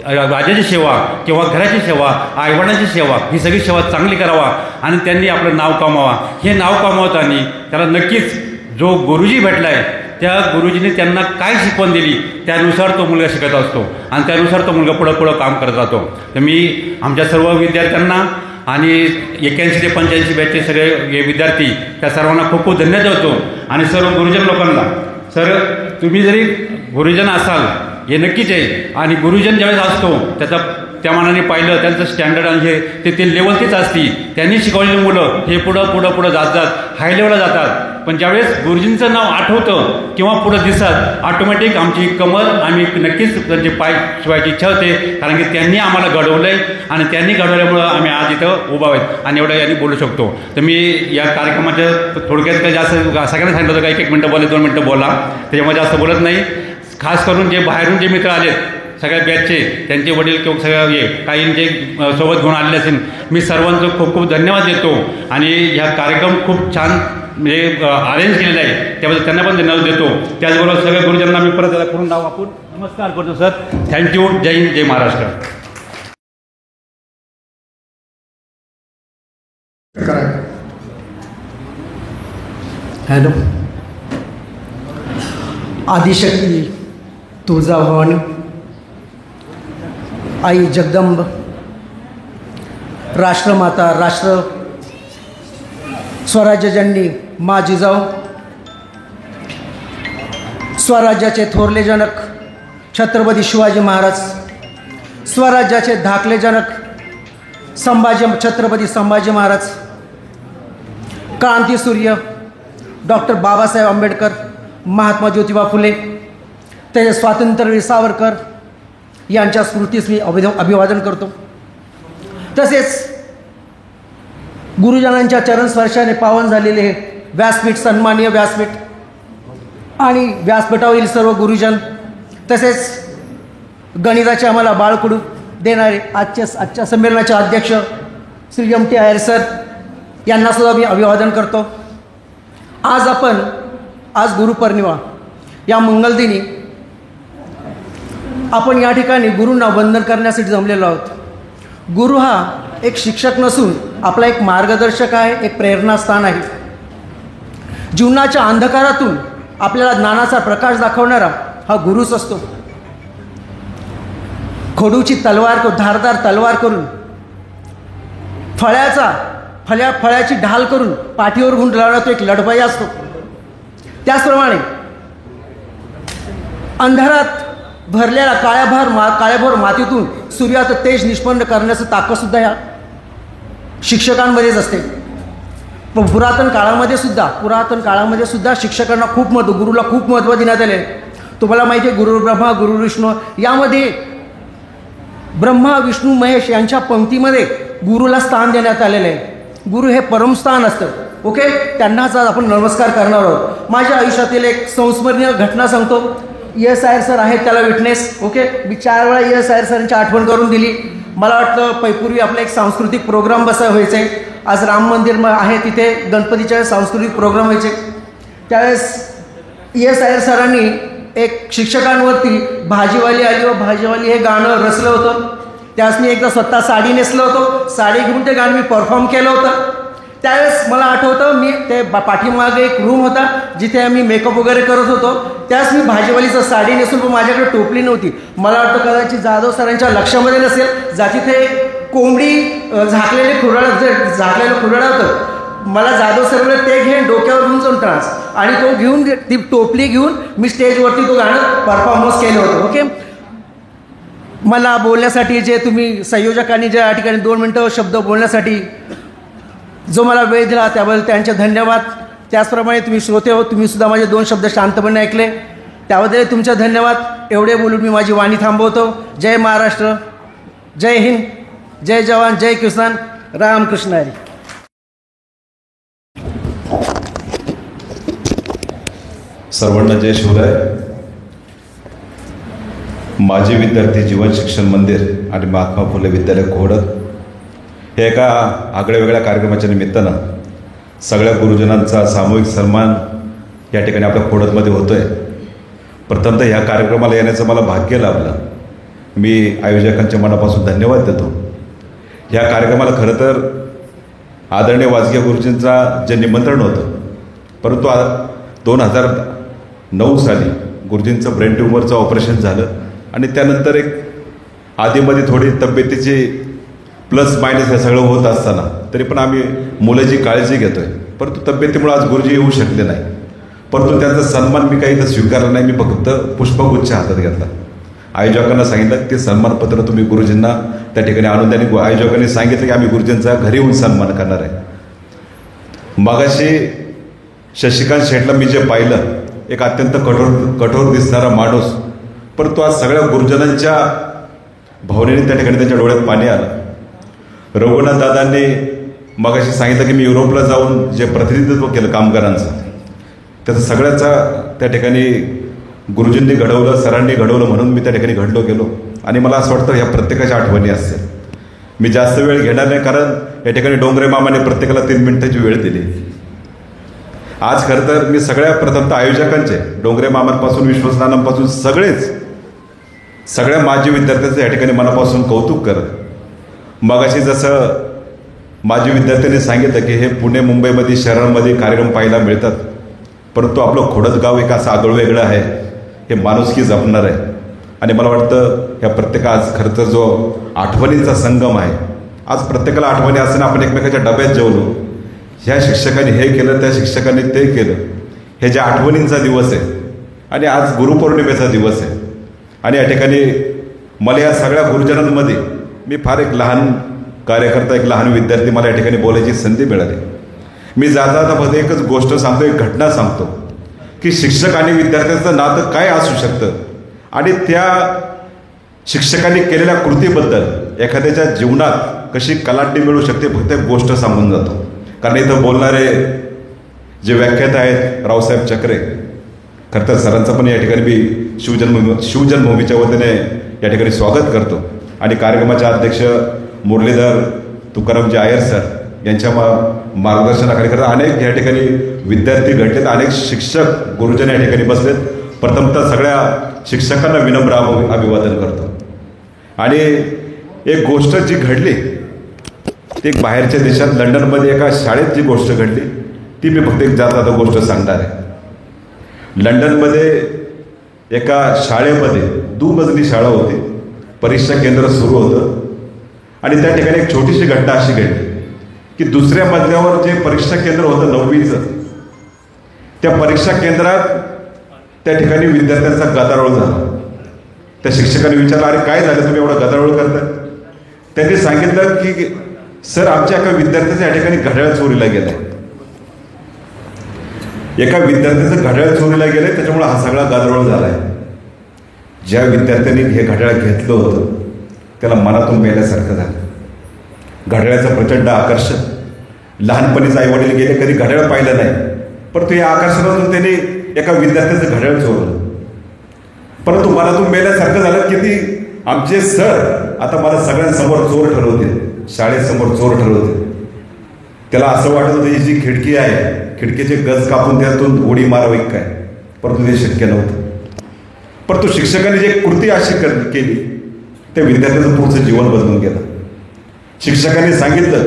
राजाची सेवा किंवा घराची सेवा, आईवडिलांची सेवा ही सगळी सेवा चांगली करावा आणि त्यांनी आपलं नाव कमावा. हे नाव कमावताना त्याला नक्कीच जो गुरुजी भेटला आहे त्या गुरुजीने त्यांना काय शिकवण दिली त्यानुसार तो मुलगा शिकत असतो आणि त्यानुसार तो मुलगा पुढं काम करत राहतो. तर मी आमच्या सर्व विद्यार्थ्यांना आणि 81 ते 85 बॅचचे सगळे हे विद्यार्थी त्या सर्वांना खूप खूप धन्यवाद देतो. आणि सर्व गुरुजन लोकांना, सर तुम्ही जरी गुरुजन असाल हे नक्कीच आहे, आणि गुरुजन ज्यावेळेस असतो त्याचा त्या मानाने पाहिलं त्यांचं स्टँडर्ड आणि हे ते लेवल तीच असती. त्यांनी शिकवलेली मुलं हे पुढं जात हाय लेवलला जातात. पण ज्यावेळेस गुरुजींचं नाव आठवतं किंवा पुढं दिसत ऑटोमॅटिक आमची कमर आम्ही नक्कीच त्यांचे पाय शिवायची इच्छा होते, कारण की त्यांनी आम्हाला घडवलं आहे आणि त्यांनी घडवल्यामुळं आम्ही आज इथं उभा आहेत आणि एवढं यांनी बोलू शकतो. तर मी या कार्यक्रमाच्या थोडक्यात काही जास्त सगळ्यांना सांगितलं होतं का 1-1 मिनटं बोला, 2 मिनटं बोला, त्याच्यामध्ये जास्त बोलत नाही. खास करून जे बाहेरून जे मित्र आलेत सगळ्या बॅचचे, त्यांचे वडील किंवा सगळं हे काही जे सोबत घेऊन आलेले असेल, मी सर्वांचं खूप खूप धन्यवाद देतो. आणि ह्या कार्यक्रम खूप छान म्हणजे अरेंज केलेला आहे त्याबद्दल त्यांना पण धन्यवाद देतो. त्याचबरोबर सगळ्या गुरुजनांना मी परत त्याला करून नाव वापरून नमस्कार करतो. Sir thank you. जय हिंद, जय महाराष्ट्र. हॅलो. आदिशक्ती तुळजाभवानी, आई जगदंब, राष्ट्रमाता, राष्ट्र स्वराज्यजननी मा जिजाऊ, स्वराज्याचे थोरले जनक छत्रपती शिवाजी महाराज, स्वराज्याचे धाकले जनक छत्रपती संभाजी महाराज, क्रांतीसूर्य डॉक्टर बाबासाहेब आंबेडकर, महात्मा ज्योतिबा फुले, ते स्वातंत्र्यवीर सावरकर यांच्या स्मृतीस मी अभिवादन करतो. तसेच गुरुजनांच्या चरणस्पर्शाने पावन झालेले व्यासपीठ, सन्माननीय व्यासपीठ आणि व्यासपीठावरील सर्व गुरुजन, तसेच गणिताचे आम्हाला बाळकडू देणारे आजच्या संमेलनाचे अध्यक्ष श्री MT आयर सर यांनासुद्धा मी अभिवादन करतो. आज गुरुपौर्णिमा या मंगलदिनी आपण या ठिकाणी गुरूंना वंदन करण्यासाठी जमलेलो आहोत. गुरु हा एक शिक्षक नसून आपला एक मार्गदर्शक आहे, एक प्रेरणास्थान आहे. जीवनाच्या अंधकारातून आपल्याला ज्ञानाचा प्रकाश दाखवणारा हा गुरुच असतो. खडूची तलवार, धारदार तलवार करून फळ्याची ढाल करून पाठीवर घेऊन लढणारा तो एक लढवय्या असतो. त्याचप्रमाणे अंधारात भरलेला काळ्याभोर मातीतून सूर्याचं तेज निष्पन्न करण्याचं ताकदसुद्धा या शिक्षकांमध्येच असते. पण पुरातन काळामध्ये सुद्धा शिक्षकांना गुरुला खूप महत्त्व देण्यात आले. तुम्हाला माहिती आहे गुरु ब्रह्मा गुरु विष्णू, यामध्ये ब्रह्मा विष्णू महेश यांच्या पंक्तीमध्ये गुरुला स्थान देण्यात आलेलं आहे. गुरु हे परमस्थान असतं. ओके, त्यांनाच आज आपण नमस्कार करणार आहोत. माझ्या आयुष्यातील एक संस्मरणीय घटना सांगतो. ES आयर सर आहेत त्याला विटनेस. ओके, मी 4 वेळा ES आयर सरांची आठवण करून दिली. मला वाटलं पूर्वी आपला एक सांस्कृतिक प्रोग्राम व्हायचा आहे. आज राम मंदिर आहे, तिथे गणपतीच्या सांस्कृतिक प्रोग्राम व्हायचे. त्यावेळेस ES आयर सरांनी एक शिक्षकांवरती भाजीवाली आली व भाजीवाली हे गाणं रचलं होतं. त्यावेळेस मी एकदा स्वतः साडी नेसलं होतं, साडी घेऊन ते गाणं मी परफॉर्म केलं होतं. त्यावेळेस मला आठवतं मी ते पाठीमागे एक रूम होता जिथे आम्ही मेकअप वगैरे करत होतो. त्यावेळेस मी भाजीवालीचं साडी नेसून पण माझ्याकडे टोपली नव्हती. मला वाटतं कदाचित जाधव सरांच्या लक्षामध्ये नसेल, जा तिथे कोंबडी झाकलेलं खुराडं होतं. मला जाधव सरला ते घेऊन डोक्यावर घेऊन जाऊन ट्रान्स आणि तो घेऊन ती टोपली घेऊन मी स्टेजवरती तो गाणं परफॉर्मन्स केलं होतं. ओके, मला बोलण्यासाठी जे तुम्ही संयोजकांनी ज्या ठिकाणी 2 मिनटं शब्द बोलण्यासाठी जो मला वेळ दिला त्याबद्दल त्यांचे धन्यवाद. त्याचप्रमाणे तुम्ही श्रोते हो, तुम्ही सुद्धा माझे 2 शब्द शांतपणे ऐकले त्याबद्दल तुमचे धन्यवाद. एवढे बोलून मी माझी वाणी थांबवतो. जय महाराष्ट्र, जय हिंद, जय जवान, जय किसान, रामकृष्ण हरी. सर्वांना जय शिवराय. माजी विद्यार्थी जीवन शिक्षण मंदिर आणि महात्मा फुले विद्यालय घोडद हे एका आगळ्या वेगळ्या कार्यक्रमाच्या निमित्तानं सगळ्या गुरुजनांचा सामूहिक सन्मान या ठिकाणी आपल्या घोडदमध्ये होतो आहे. प्रथमतः ह्या कार्यक्रमाला येण्याचं मला भाग्य लाभलं. मी आयोजकांच्या मनापासून धन्यवाद देतो. ह्या कार्यक्रमाला खरं तर आदरणीय वाजगे गुरुजींचा जे निमंत्रण होतं, परंतु 2009 साली गुरुजींचं ब्रेन ट्यूमरचं ऑपरेशन झालं आणि त्यानंतर एक आधीमध्ये थोडी तब्येतीची प्लस मायनस हे सगळं होत असताना तरी पण आम्ही मुलाची काळजी घेतो आहे. परंतु तब्येतीमुळे आज गुरुजी येऊ शकले नाही. परंतु त्यांचा सन्मान मी काही इथं स्वीकारला नाही. मी फक्त पुष्पगुच्छ हातात घेतला. आयोजकांना सांगितलं ते सन्मानपत्र तुम्ही गुरुजींना त्या ठिकाणी आणून द्या. आयोजकांनी सांगितलं की आम्ही गुरुजींचा घरी येऊन सन्मान करणार आहे. मगाशी शशिकांत शेटला मी जे पाहिलं, एक अत्यंत कठोर दिसणारा माणूस, परंतु आज सगळ्या गुरुजनांच्या भावनेने त्या ठिकाणी त्यांच्या डोळ्यात पाणी आलं. रघुनाथ दादांनी मगाशी सांगितलं की मी युरोपला जाऊन जे प्रतिनिधित्व केलं कामगारांचं, त्याचं सगळ्याचा त्या ठिकाणी गुरुजींनी घडवलं, सरांनी घडवलं म्हणून मी त्या ठिकाणी घडलो गेलो. आणि मला असं वाटतं ह्या प्रत्येकाच्या आठवणी असतील. मी जास्त वेळ घेणार नाही, कारण या ठिकाणी डोंगरे मामाने प्रत्येकाला 3 मिनिटाची वेळ दिली. आज खरं तर मी प्रथमतः आयोजकांचे, डोंगरे मामांपासून विश्वस्नानांपासून सगळ्या माजी विद्यार्थ्यांचं या ठिकाणी मनापासून कौतुक करत. मगाशी जसं माजी विद्यार्थ्यांनी सांगितलं की हे पुणे मुंबईमध्ये शहरांमध्ये कार्यक्रम पाहायला मिळतात, परंतु आपलं खोडद गाव एक असं आगळं आहे, हे माणुसकी जपणार आहे. आणि मला वाटतं ह्या आज खरं तर जो आठवणींचा संगम आहे, आज प्रत्येकाला आठवणी असताना आपण एकमेकाच्या डब्यात जेवलो, ह्या शिक्षकांनी हे केलं, त्या शिक्षकांनी ते केलं, हे ज्या आठवणींचा दिवस आहे. आणि आज गुरुपौर्णिमेचा दिवस आहे. आणि या ठिकाणी मला या सगळ्या गुरुजनांमध्ये मी फार एक लहान कार्यकर्ता, एक लहान विद्यार्थी, मला या ठिकाणी बोलायची संधी मिळाली. मी जाता फक्त एकच गोष्ट सांगतो, एक घटना सांगतो की शिक्षक आणि विद्यार्थ्यांचं नातं काय असू शकतं आणि त्या शिक्षकांनी केलेल्या कृतीबद्दल एखाद्याच्या जीवनात कशी कलाटणी मिळू शकते, फक्त एक गोष्ट सांगून जातो. कारण इथं बोलणारे जे व्याख्याता आहेत रावसाहेब चक्रे, खरं तर सरांचं पण या ठिकाणी मी शिवजन्मभूमीच्या वतीने या ठिकाणी स्वागत करतो. आणि कार्यक्रमाचे अध्यक्ष मुरलीधर तुकारामजी आयर सर यांच्या मार्गदर्शनाखाली खरं अनेक या ठिकाणी विद्यार्थी घडलेत, अनेक शिक्षक गुरुजन या ठिकाणी बसलेत. प्रथमतः सगळ्या शिक्षकांना विनम्र अभिवादन करतो. आणि एक गोष्ट जी घडली ती एक बाहेरच्या देशात लंडनमध्ये एका शाळेत जी गोष्ट घडली ती मी फक्त एक जाता गोष्ट सांगणार आहे. लंडनमध्ये एका शाळेमध्ये 2 मजली शाळा होती, परीक्षा केंद्र सुरू होतं आणि त्या ठिकाणी एक छोटीशी घटना अशी घडली की दुसऱ्या मजल्यावर जे परीक्षा केंद्र होतं 9वीचं, त्या परीक्षा केंद्रात त्या ठिकाणी विद्यार्थ्यांचा गदारोळ झाला. त्या शिक्षकांनी विचारलं, अरे काय झालं, तुम्ही एवढा गदारोळ करताय? त्यांनी सांगितलं की सर, आमच्या एका विद्यार्थ्याच्या या ठिकाणी घड्याळ चोरीला गेलंय. एका विद्यार्थ्याचं घड्याळ चोरीला गेलंय, त्याच्यामुळे हा सगळा गदारोळ झालाय. ज्या विद्यार्थ्यांनी हे घड्याळ घेतलं होतं त्याला मनातून मेल्यासारखं झालं. घड्याळाचं प्रचंड आकर्षण, लहानपणीच आई वडील गेले, कधी घड्याळ पाहिलं नाही, परंतु या आकर्षणातून त्यांनी एका विद्यार्थ्याचं घड्याळ चोरलं. परंतु मनातून मेल्यासारखं झालं की ती आमचे सर आता मला सगळ्यांसमोर चोर ठरवतील, शाळेसमोर चोर ठरवतील. त्याला असं वाटत होतं ही जी खिडकी आहे, खिडकीचे गज कापून त्यातून उडी मारावी काय, परंतु ते शक्य नव्हतं. परंतु शिक्षकांनी जी कृती अशी केली त्या विद्यार्थ्याचं पुढचं जीवन बदलून गेलं. शिक्षकांनी सांगितलं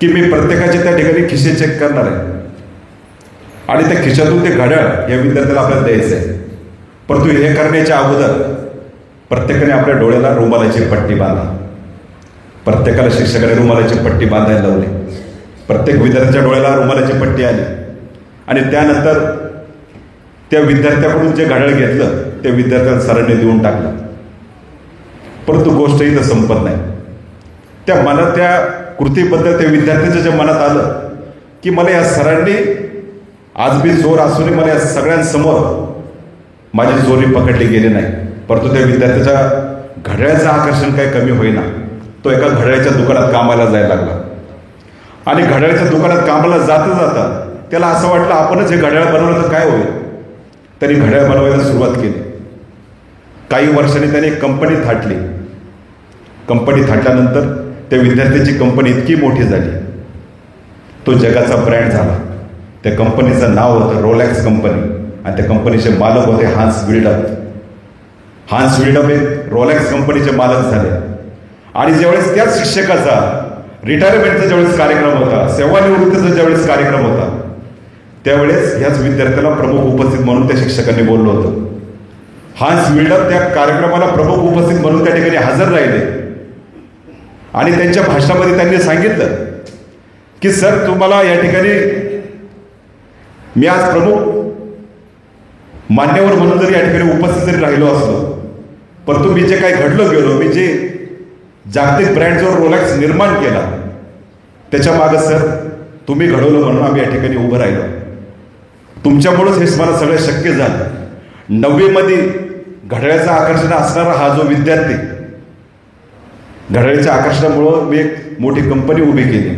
की मी प्रत्येकाचे त्या ठिकाणी खिसे चेक करणार आहे आणि त्या खिशातून ते घड्याळ या विद्यार्थ्याला आपल्याला द्यायचं आहे. परंतु हे करण्याच्या अगोदर प्रत्येकाने आपल्या डोळ्याला रुमालाची पट्टी बांधा. प्रत्येकाला शिक्षकाने रुमालाची पट्टी बांधायला लावली. प्रत्येक विद्यार्थ्याच्या डोळ्याला रुमालाची पट्टी आली आणि त्यानंतर त्या विद्यार्थ्याकडून जे घड्याळ घेतलं त्या विद्यार्थ्याला सरांनी देऊन टाकलं. परंतु गोष्ट इथं संपत नाही. त्या मनात त्या कृतीबद्दल त्या विद्यार्थ्याच्या जे मनात आलं की मला या सरांनी आज मी चोर असूनही मला या सगळ्यांसमोर माझी चोरी पकडली गेली नाही. परंतु त्या विद्यार्थ्याच्या घड्याळाचं आकर्षण काही कमी होईना. तो एका घड्याळाच्या दुकानात कामाला जायला लागला आणि घड्याळाच्या दुकानात कामाला जाता जाता त्याला असं वाटलं आपणच हे घड्याळ बनवलं तर काय होईल. त्यांनी घड्याळ बनवायला सुरुवात केली. काही वर्षांनी त्याने एक कंपनी थाटली. कंपनी थाटल्यानंतर त्या विद्यार्थ्याची कंपनी इतकी मोठी झाली, तो जगाचा ब्रँड झाला. त्या कंपनीचं नाव होतं रोलॅक्स कंपनी आणि त्या कंपनीचे मालक होते हान्स विल्डप. हान्स विल्डप हे रोलॅक्स कंपनीचे मालक झाले. आणि ज्यावेळेस त्याच शिक्षकाचा रिटायरमेंटचा ज्यावेळेस कार्यक्रम होता, सेवानिवृत्तीचा ज्यावेळेस कार्यक्रम होता, त्यावेळेस ह्याच विद्यार्थ्याला प्रमुख उपस्थित म्हणून त्या शिक्षकांनी बोललं होतं. हान्स विल्डप त्या कार्यक्रमाला प्रमुख उपस्थित म्हणून त्या ठिकाणी हजर राहिले आणि त्यांच्या भाषणामध्ये त्यांनी सांगितलं की सर तुम्हाला या ठिकाणी मी आज प्रमुख मान्यवर म्हणून जरी या ठिकाणी उपस्थित जरी राहिलो असलो, परंतु मी जे काही घडलो गेलो, मी जे जागतिक ब्रँड जो रोलॅक्स निर्माण केला त्याच्या मागं सर तुम्ही घडवलं म्हणून आम्ही या ठिकाणी उभं राहिलो. तुमच्यामुळेच हे मला सगळं शक्य झालं. 9वीमध्ये घड्याळाचं आकर्षण असणारा हा जो विद्यार्थी, घड्याळाच्या आकर्षणामुळं मी एक मोठी कंपनी उभी केली.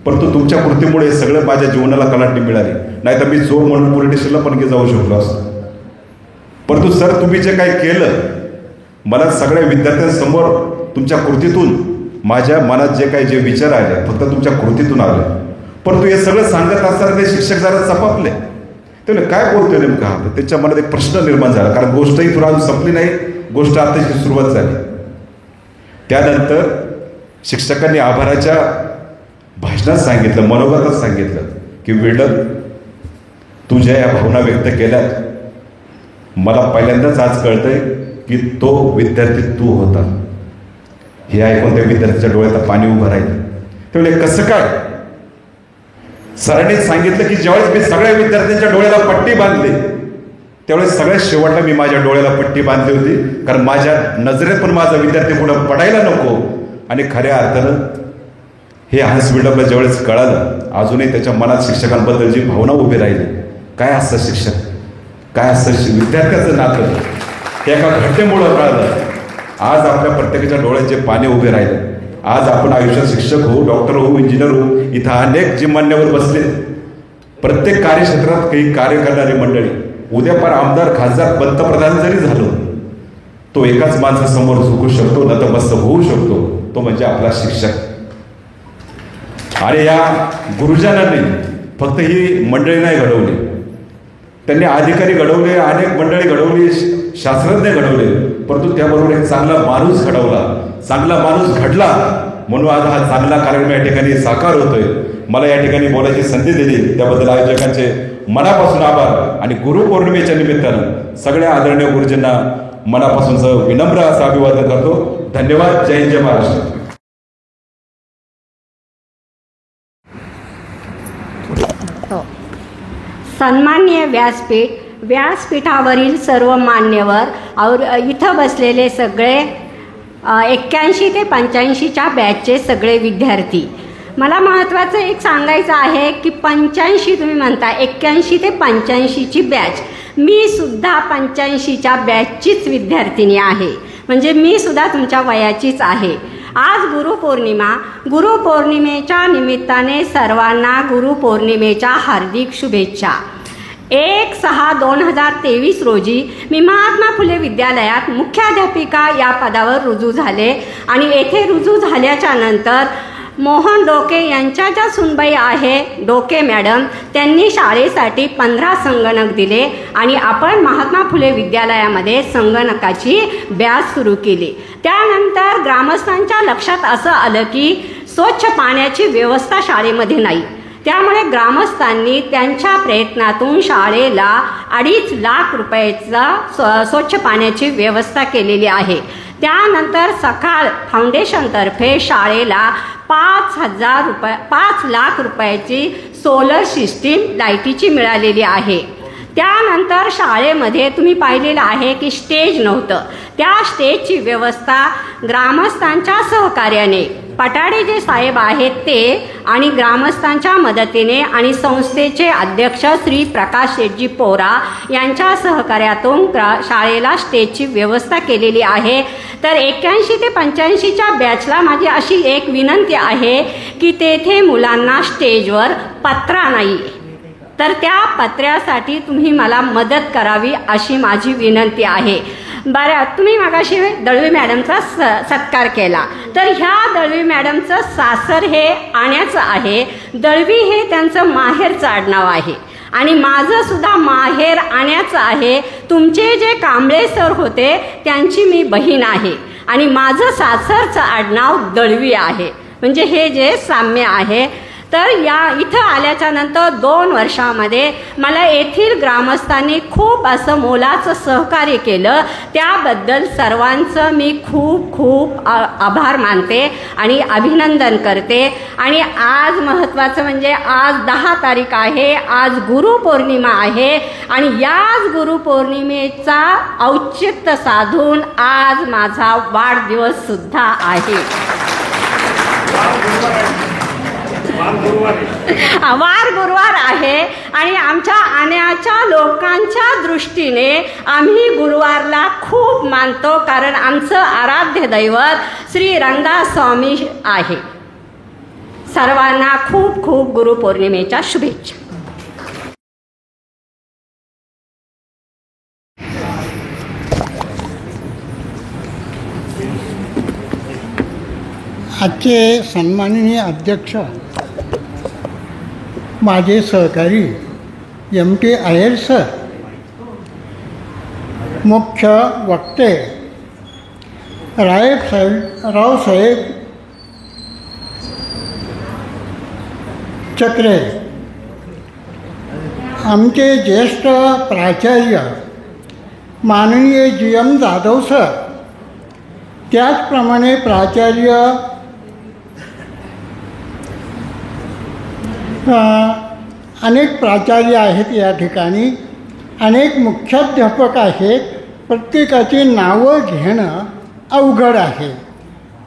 परंतु तुमच्या कृतीमुळे सगळं माझ्या जीवनाला कलाटणी मिळाली. नाही तर मी चोर म्हणून पोलीस स्टेशनला पण जाऊ शकलो असतो. परंतु सर तुम्ही जे काही केलं, मला सगळ्या विद्यार्थ्यांसमोर तुमच्या कृतीतून माझ्या मनात जे काही जे विचार आले फक्त तुमच्या कृतीतून आले. परंतु हे सगळं सांगत असताना ते शिक्षक जरा चपापले. ते काय बोलतोय नेमकं, त्याच्या मनात एक प्रश्न निर्माण झाला. कारण गोष्टही तुला अजून संपली नाही, गोष्ट आताची सुरुवात झाली. त्यानंतर शिक्षकांनी आभाराच्या भाषणात सांगितलं, मनोगतात सांगितलं की विल्डन तू ज्या या भावना व्यक्त केल्यात, मला पहिल्यांदाच आज कळतंय की तो विद्यार्थी तू होता. हे ऐकून त्या विद्यार्थ्याच्या डोळ्यात पाणी उभं राहिलं. ते म्हणजे कसं काय. सरांनी सांगितलं की ज्यावेळेस मी सगळ्या विद्यार्थ्यांच्या डोळ्याला पट्टी बांधली त्यावेळेस सगळ्यात शेवटला मी माझ्या डोळ्याला पट्टी बांधली होती, कारण माझ्या नजरेत पण माझा विद्यार्थी पुढं पडायला नको. आणि खऱ्या अर्थानं हे हान्स विल्डपला ज्यावेळेस कळालं, अजूनही त्याच्या मनात शिक्षकांबद्दल जी भावना उभी राहिली. काय असतं शिक्षक, काय असतं विद्यार्थ्याचं नातं, हे एका घटनेमुळं कळालं. आज आपल्या प्रत्येकाच्या डोळ्यात जे पाणी उभे राहिले. आज आपण आयुष्यात शिक्षक होऊ, डॉक्टर होऊ, इंजिनियर होऊ, इथं अनेक जे मान्यवर बसले, प्रत्येक कार्यक्षेत्रात काही कार्य करणारी मंडळी, उद्या पार आमदार, खासदार, पंतप्रधान जरी झालो, तो एकाच माणसासमोर झुकू शकतो, नतमस्तक होऊ शकतो, तो म्हणजे आपला शिक्षक. आणि या गुरुजनांनी फक्त ही मंडळी नाही घडवली, त्यांनी अधिकारी घडवले, अनेक मंडळी घडवली, शास्त्रज्ञ घडवले, परंतु त्याबरोबर एक चांगला माणूस घडवला, चांगला माणूस घडला. म्हणून आज हा चांगला कार्यक्रम या ठिकाणी साकार होतोय. मला या ठिकाणी बोलायची संधी दिली त्याबद्दल आयोजकांचे मनापासून आभार. आणि गुरुपौर्णिमेच्या निमित्तानं सगळ्या आदरणीय गुरुजींना मनापासूनचं विनम्र असं अभिवादन करतो. धन्यवाद. जय हिंद, जय महाराष्ट्र. सन्माननीय व्यासपीठावरील सर्व मान्यवर इथं बसलेले सगळे 81 ते 85च्या बॅचचे सगळे विद्यार्थी, मला महत्त्वाचं एक सांगायचं आहे की 85 तुम्ही म्हणता, 81 ते 85ची बॅच, मी सुद्धा 85च्या बॅचचीच विद्यार्थिनी आहे. म्हणजे मी सुद्धा तुमच्या वयाचीच आहे. आज गुरुपौर्णिमेच्या निमित्ताने सर्वांना गुरुपौर्णिमेच्या हार्दिक शुभेच्छा. 1/6/2023 रोजी मी महात्मा फुले विद्यालयात मुख्याध्यापिका या पदावर रुजू झाले आणि येथे रुजू झाल्याच्या नंतर मोहन डोके यांच्या ज्या सुनबाई आहे डोके मॅडम, त्यांनी शाळेसाठी 15 संगणक दिले आणि आपण महात्मा फुले विद्यालयामध्ये संगणकाची बॅच सुरू केली. त्यानंतर ग्रामस्थांच्या लक्षात असं आलं की स्वच्छ पाण्याची व्यवस्था शाळेमध्ये नाही. त्यामुळे ग्रामस्थांनी त्यांच्या प्रयत्नातून शाळेला 2.5 लाख रुपयाचा स्वच्छ पाण्याची व्यवस्था केलेली आहे. त्यानंतर सकाळ फाउंडेशनतर्फे शाळेला 5 लाख रुपयाची सोलर सिस्टीम लाईटीची मिळालेली आहे. त्यानंतर शाळेमध्ये तुम्ही पाहिलेलं आहे की स्टेज नव्हतं. त्या स्टेजची व्यवस्था ग्रामस्थांच्या सहकार्याने पटाडे जे साहेब आहेत ते आणि ग्रामस्थांच्या मदतीने आणि संस्थेचे अध्यक्ष श्री प्रकाश शेटजी पोरा यांच्या सहकार्यातून शाळेला स्टेजची व्यवस्था केलेली आहे. तर 81 ते 85च्या बॅचला माझी अशी एक विनंती आहे की तेथे मुलांना स्टेजवर पत्रा नाही, तर त्या पत्र्यासाठी तुम्ही मला मदत करावी अशी माझी विनंती आहे. बरं, तुम्ही मागाशी दळवी मॅडमचा सत्कार केला, तर ह्या दळवी मॅडमचं सासर हे आण्याचं आहे. दळवी हे त्यांचं माहेरचं आडनाव आहे आणि माझं सुद्धा माहेर आण्याचं आहे. तुमचे जे कांबळे सर होते त्यांची मी बहीण आहे आणि माझं सासरचं आडनाव दळवी आहे. म्हणजे हे जे साम्य आहे. तर या इथं आल्याच्या नंतर 2 वर्षामध्ये मला येथील ग्रामस्थांनी खूप असं मोलाचं सहकार्य केलं. त्याबद्दल सर्वांचं मी खूप खूप आभार मानते आणि अभिनंदन करते. आणि आज महत्त्वाचं म्हणजे आज 10 तारीख आहे, आज गुरुपौर्णिमा आहे आणि याच गुरुपौर्णिमेचा औचित्य साधून आज माझा वाढदिवससुद्धा आहे. वार गुरुवार आहे आणि आमच्या आण्याच्या लोकांच्या दृष्टीने आम्ही गुरुवारला खूप मानतो, कारण आमचं आराध्य दैवत श्री रंगदास स्वामी आहे. सर्वांना खूप खूप गुरुपौर्णिमेच्या शुभेच्छा. आजचे सन्माननीय अध्यक्ष, माझे सहकारी MT अय्यर सर, मुख्य वक्ते रावसाहेब चक्रे, आमचे ज्येष्ठ प्राचार्य माननीय GM जाधव सर, त्याचप्रमाणे प्राचार्य अनेक प्राचार्य आहेत या ठिकाणी, अनेक मुख्याध्यापक आहेत. प्रत्येकाची नावं घेणं अवघड आहे.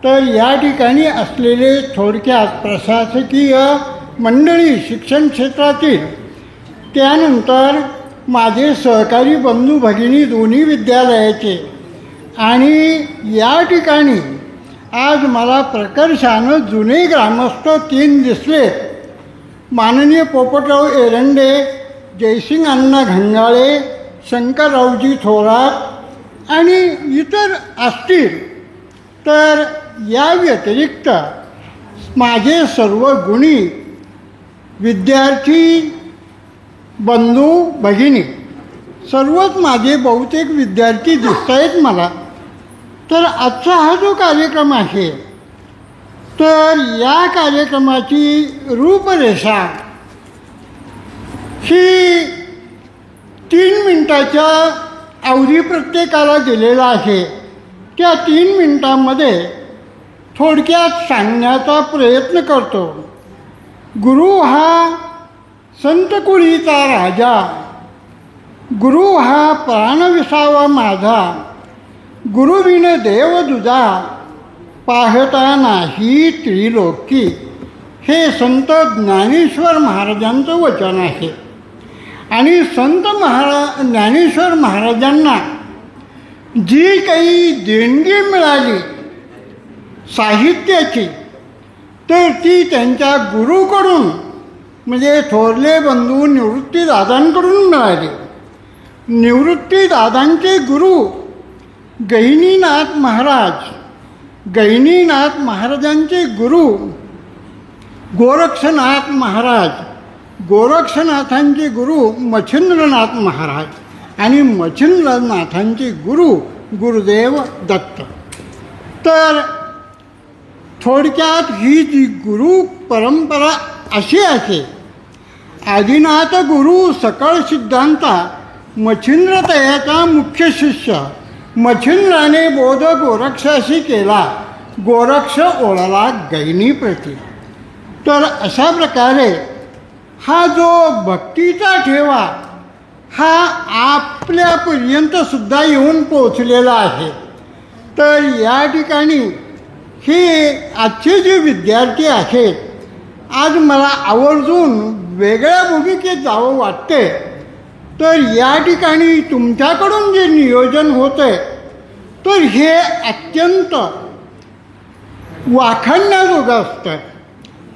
तर या ठिकाणी असलेले थोडक्यात प्रशासकीय मंडळी शिक्षण क्षेत्रातील, त्यानंतर माझे सहकारी बंधू भगिनी दोन्ही विद्यालयाचे, आणि या ठिकाणी आज मला प्रकर्षानं जुने ग्रामस्थ 3 दिसले. माननीय पोपटराव एरंडे, जयसिंग अण्णा घंगाळे, शंकररावजी थोरात आणि इतर असतील. तर या व्यतिरिक्त माझे सर्व गुणी विद्यार्थी बंधू भगिनी, सर्वच माझे बहुतेक विद्यार्थी दिसत आहेत मला. तर आजचा हा जो कार्यक्रम आहे, तर या कार्यक्रमाची रूपरेषा ही 3 मिनिटाच्या अवधी प्रत्येकाला दिलेला आहे. त्या 3 मिनिटांमध्ये थोडक्यात सांगण्याचा प्रयत्न करतो. गुरु हा संतकुळीचा राजा, गुरु हा प्राणविसावा माझा, गुरुविन देव दुजा, पाहता नाही त्रिलोकी. हे संत ज्ञानेश्वर महाराजांचं वचन आहे. आणि संत ज्ञानेश्वर महाराजांना जी काही देणगी मिळाली साहित्याची, तर ती त्यांच्या गुरुकडून म्हणजे थोरले बंधू निवृत्तीदादांकडून मिळाली. निवृत्तीदादांचे गुरु गहिनीनाथ महाराज, गहिनीनाथ महाराजांचे गुरु गोरक्षनाथ महाराज, गोरक्षनाथांचे गुरु मच्छिंद्रनाथ महाराज आणि मच्छिंद्रनाथांचे गुरु गुरुदेव दत्त. तर थोडक्यात ही जी गुरु परंपरा अशी आहे. आदिनाथ गुरु सकळ सिद्धांता मच्छिंद्रतयाचा मुख्य शिष्य. मच्छिंद्राने बोध गोरक्षाशी केला, गोरक्ष ओळला गैनी प्रती. तर अशा प्रकारे हा जो भक्तीचा ठेवा हा आपल्यापर्यंतसुद्धा येऊन पोचलेला आहे. तर या ठिकाणी हे आजचे जे विद्यार्थी आहेत, आज मला आवर्जून वेगळ्या भूमिकेत जावं वाटते. तर या ठिकाणी तुमच्याकडून जे नियोजन होतं तर हे अत्यंत वाखाणण्याजोगं असतं.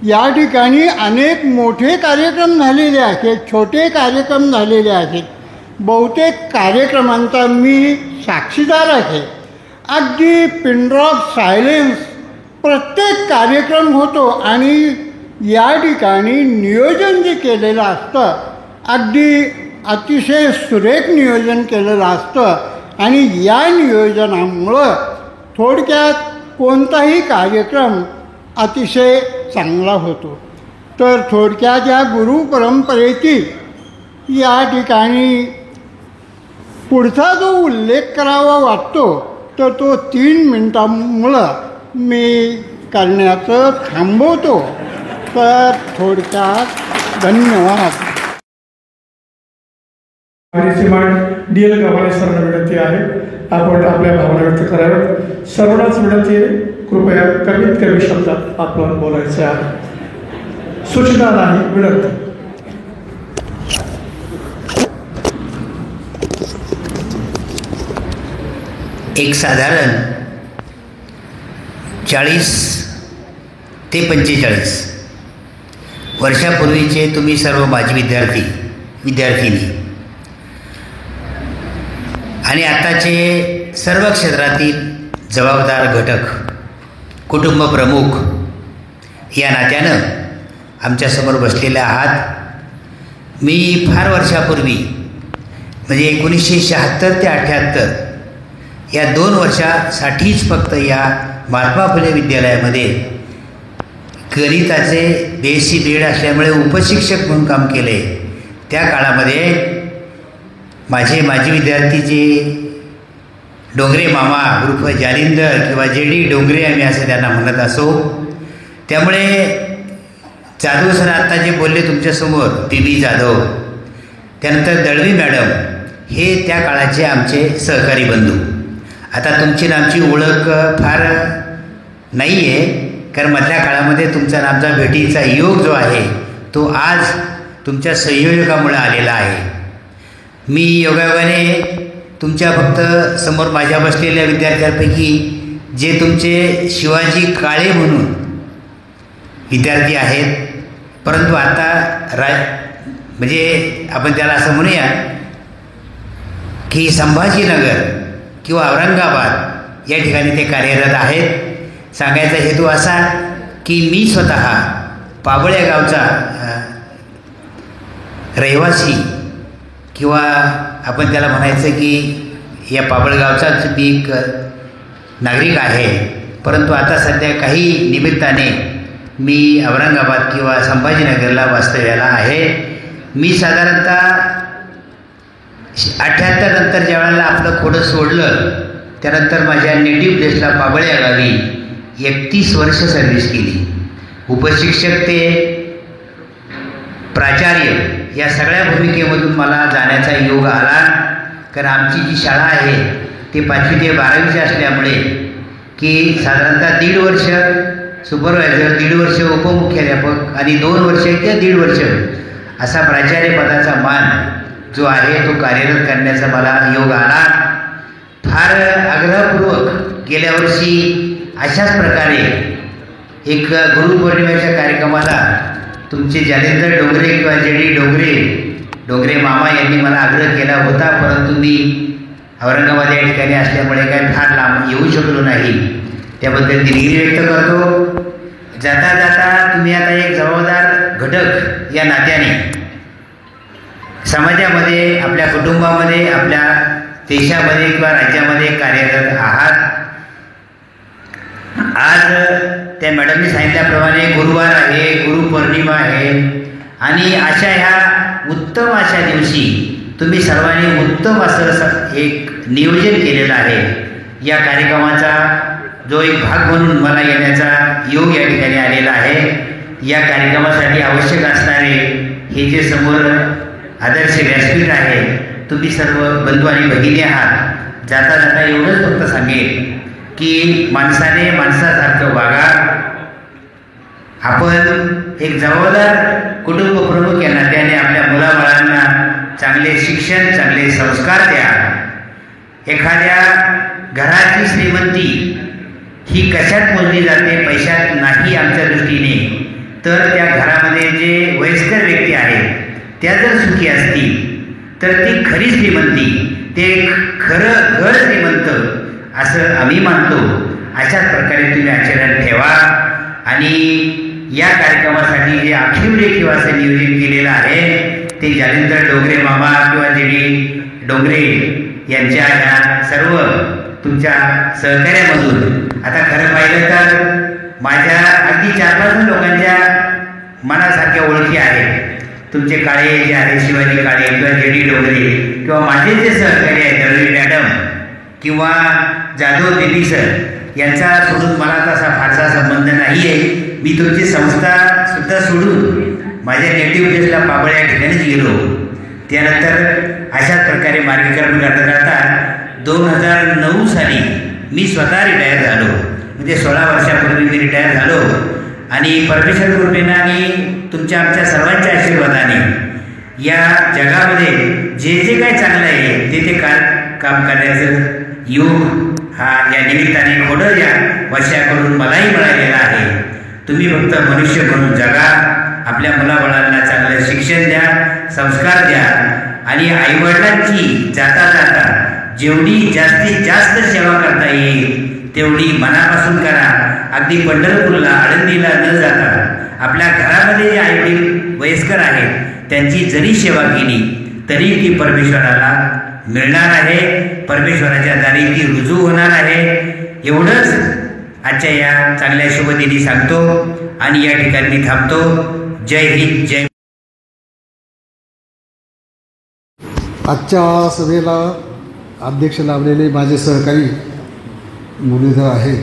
या ठिकाणी अनेक मोठे कार्यक्रम झालेले आहेत, छोटे कार्यक्रम झालेले आहेत. बहुतेक कार्यक्रमांचा मी साक्षीदार आहे. अगदी पिनड्रॉप सायलेन्स प्रत्येक कार्यक्रम होतो आणि या ठिकाणी नियोजन जे केलेलं असतं अगदी अतिशय सुरेख नियोजन केलेलं असतं आणि या नियोजनामुळं थोडक्यात कोणताही कार्यक्रम अतिशय चांगला होतो. तर थोडक्यात या गुरु परंपरेची या ठिकाणी पुढचा जो उल्लेख करावा वाटतो तर तो 3 मिनिटांमुळं मी करण्याचं थांबवतो. तर थोडक्यात धन्यवाद. श्रीमान DL गव्हाणे सरांना विनंती आहे आपण आपल्या भावना व्यक्त कराव्यात. सर्वांनाच विनंती आहे कृपया कमीत कमी शब्दात आपण बोलायचे आहे. सूचना नाही, विनंती. एक साधारण 40 ते 45 वर्षापूर्वीचे तुम्ही सर्व माजी विद्यार्थिनी आणि आताचे सर्व क्षेत्रातील जबाबदार घटक, कुटुंब प्रमुख या नात्यानं आमच्यासमोर बसलेले आहात. मी फार वर्षापूर्वी म्हणजे 1976 ते 78 या 2 वर्षासाठीच फक्त या महात्मा फुले विद्यालयामध्ये गणिताचे BSc BEd असल्यामुळे उपशिक्षक म्हणून काम केले. त्या काळामध्ये माझे माजी विद्यार्थी जे डोंगरे मामा उर्फ जालिंदर किंवा JD डोंगरे आम्ही असं त्यांना म्हणत असो. त्यामुळे जाधव सर आत्ता जे बोलले तुमच्यासमोर, PB जाधव, त्यानंतर दळवी मॅडम, हे त्या काळाचे आमचे सहकारी बंधू. आता तुमची आणि आमची ओळख फार नाही आहे, कारण मधल्या काळामध्ये तुमचा आणि आमचा भेटीचा योग जो आहे तो आज तुमच्या संयोजकामुळे आलेला आहे. मी योगायोगाने तुमच्या फक्त समोर माझ्या बसलेल्या विद्यार्थ्यांपैकी जे तुमचे शिवाजी काळे म्हणून विद्यार्थी आहेत, परंतु आता म्हणजे आपण त्याला असं म्हणूया की संभाजीनगर किंवा औरंगाबाद या ठिकाणी ते कार्यरत आहेत. सांगायचा हेतू असा की मी स्वतः पाबळ्या गावचा रहिवासी किंवा आपण त्याला म्हणायचं की या पाबळगावचाच मी एक नागरिक आहे, परंतु आता सध्या काही निमित्ताने मी औरंगाबाद किंवा संभाजीनगरला वास्तव्याला आहे. मी साधारणतः 78 नंतर ज्या वेळेला आपलं खोडं सोडलं त्यानंतर माझ्या नेटिव्ह प्लेसला पाबळ्या गावी 31 वर्ष सर्व्हिस केली. उपशिक्षक ते प्राचार्य या सगळ्या भूमिकेमधून मला जाण्याचा योग आला. कारण आमची जी शाळा आहे ते 5वी ते 12वीची असल्यामुळे की साधारणतः 1.5 वर्ष सुपरवायझर, 1.5 वर्ष उपमुख्याध्यापक आणि 2 वर्ष किंवा 1.5 वर्ष असा प्राचार्यपदाचा मान जो आहे तो कार्यरत करण्याचा मला योग आला. फार आग्रहपूर्वक गेल्या वर्षी अशाच प्रकारे एक गुरुपौर्णिमेच्या कार्यक्रमाला तुमचे जालिंदर डोंगरे किंवा JD डोंगरे मामा यांनी मला आग्रह केला होता, परंतु मी औरंगाबाद या ठिकाणी असल्यामुळे काही फार लांब येऊ शकलो नाही. त्याबद्दल दिलगिरी व्यक्त करतो. जाता जाता तुम्ही आता एक जबाबदार घटक या नात्याने समाजामध्ये, आपल्या कुटुंबामध्ये, आपल्या देशामध्ये किंवा राज्यामध्ये कार्यरत आहात. आज त्या मॅडमनी सांगितल्याप्रमाणे गुरुवार आहे, गुरुपौर्णिमा आहे आणि ह्या उत्तम अशा दिवशी तुम्ही सर्वांनी उत्तम असं एक नियोजन केलेलं आहे. या कार्यक्रमाचा जो एक भाग म्हणून मला येण्याचा योग या ठिकाणी आलेला आहे. या कार्यक्रमासाठी आवश्यक असणारे हे जे समोर आदर्श व्यासपीठ आहे, तुम्ही सर्व बंधू आणि भगिनी आहात. जाता जाता एवढंच फक्त सांगेन की माणसाने माणसासारखं वागा. आपण एक जबाबदार कुटुंब प्रमुख या नात्याने आपल्या मुलाबाळांना चांगले शिक्षण, चांगले संस्कार द्या. एखाद्या घराची श्रीमंती ही कशात मोजली जाते? पैशात नाही आमच्या दृष्टीने. तर त्या घरामध्ये जे वयस्कर व्यक्ती आहेत त्या जर सुखी असतील तर ती खरी श्रीमंती, ते खरं घर श्रीमंत असं आम्ही मानतो. अशाच प्रकारे तुम्ही आचरण ठेवा. आणि या कार्यक्रमासाठी जे आखीव रेखीव असं नियोजन केलेलं आहे ते जालिंदर डोंगरे मामा किंवा JD डोंगरे यांच्या ह्या सर्व तुमच्या सहकार्यामधून आता खरं पाहिलं तर माझ्या अगदी 4-5 लोकांच्या मनासारख्या ओळखी आहेत. तुमचे काळे जे आहेत, शिवाजी काळे किंवा JD डोंगरे किंवा माझे जे सहकारी आहेत दळवी मॅडम किंवा जाधव बेबी सर यांचा सोडून मला तसा फारसा संबंध नाही आहे. मी तुमची संस्था सुद्धा सोडून माझ्या नेटिव्ह प्लेसला पाबळ या ठिकाणीच गेलो. त्यानंतर अशाच प्रकारे मार्गक्रमण करता करता 2009 साली मी स्वतः रिटायर झालो. म्हणजे 16 वर्षापूर्वी मी रिटायर झालो. आणि परमेश्वर कृपेने आणि तुमच्या आमच्या सर्वांच्या आशीर्वादाने या जगामध्ये जे जे काय चांगलं आहे ते काम करण्याचं योग हा या निमित्ताने खोडं या वर्षाकडून मलाही मिळालेला आहे. तुम्ही फक्त मनुष्य म्हणून जगा, आपल्या मुलाबाळांना चांगलं शिक्षण द्या, संस्कार द्या आणि आईवडिलांची जाता जाता जेवढी जास्तीत जास्त सेवा करता येईल तेवढी मनापासून करा. अगदी पंढरपूरला, आळंदीला न जाता आपल्या घरामध्ये जे आईवडील वयस्कर आहेत त्यांची जरी सेवा केली तरी ती परमेश्वराला मिळणार आहे, परमेश्वराच्या दारी ती रुजू होणार आहे. एवढंच आजच्या या चांगल्या शुभदिनी सांगतो आणि या ठिकाणी मी थांबतो. जय हिंद, जय. आजच्या सभेला अध्यक्ष लाभलेले माझे सहकारी मुरलीधर आहे.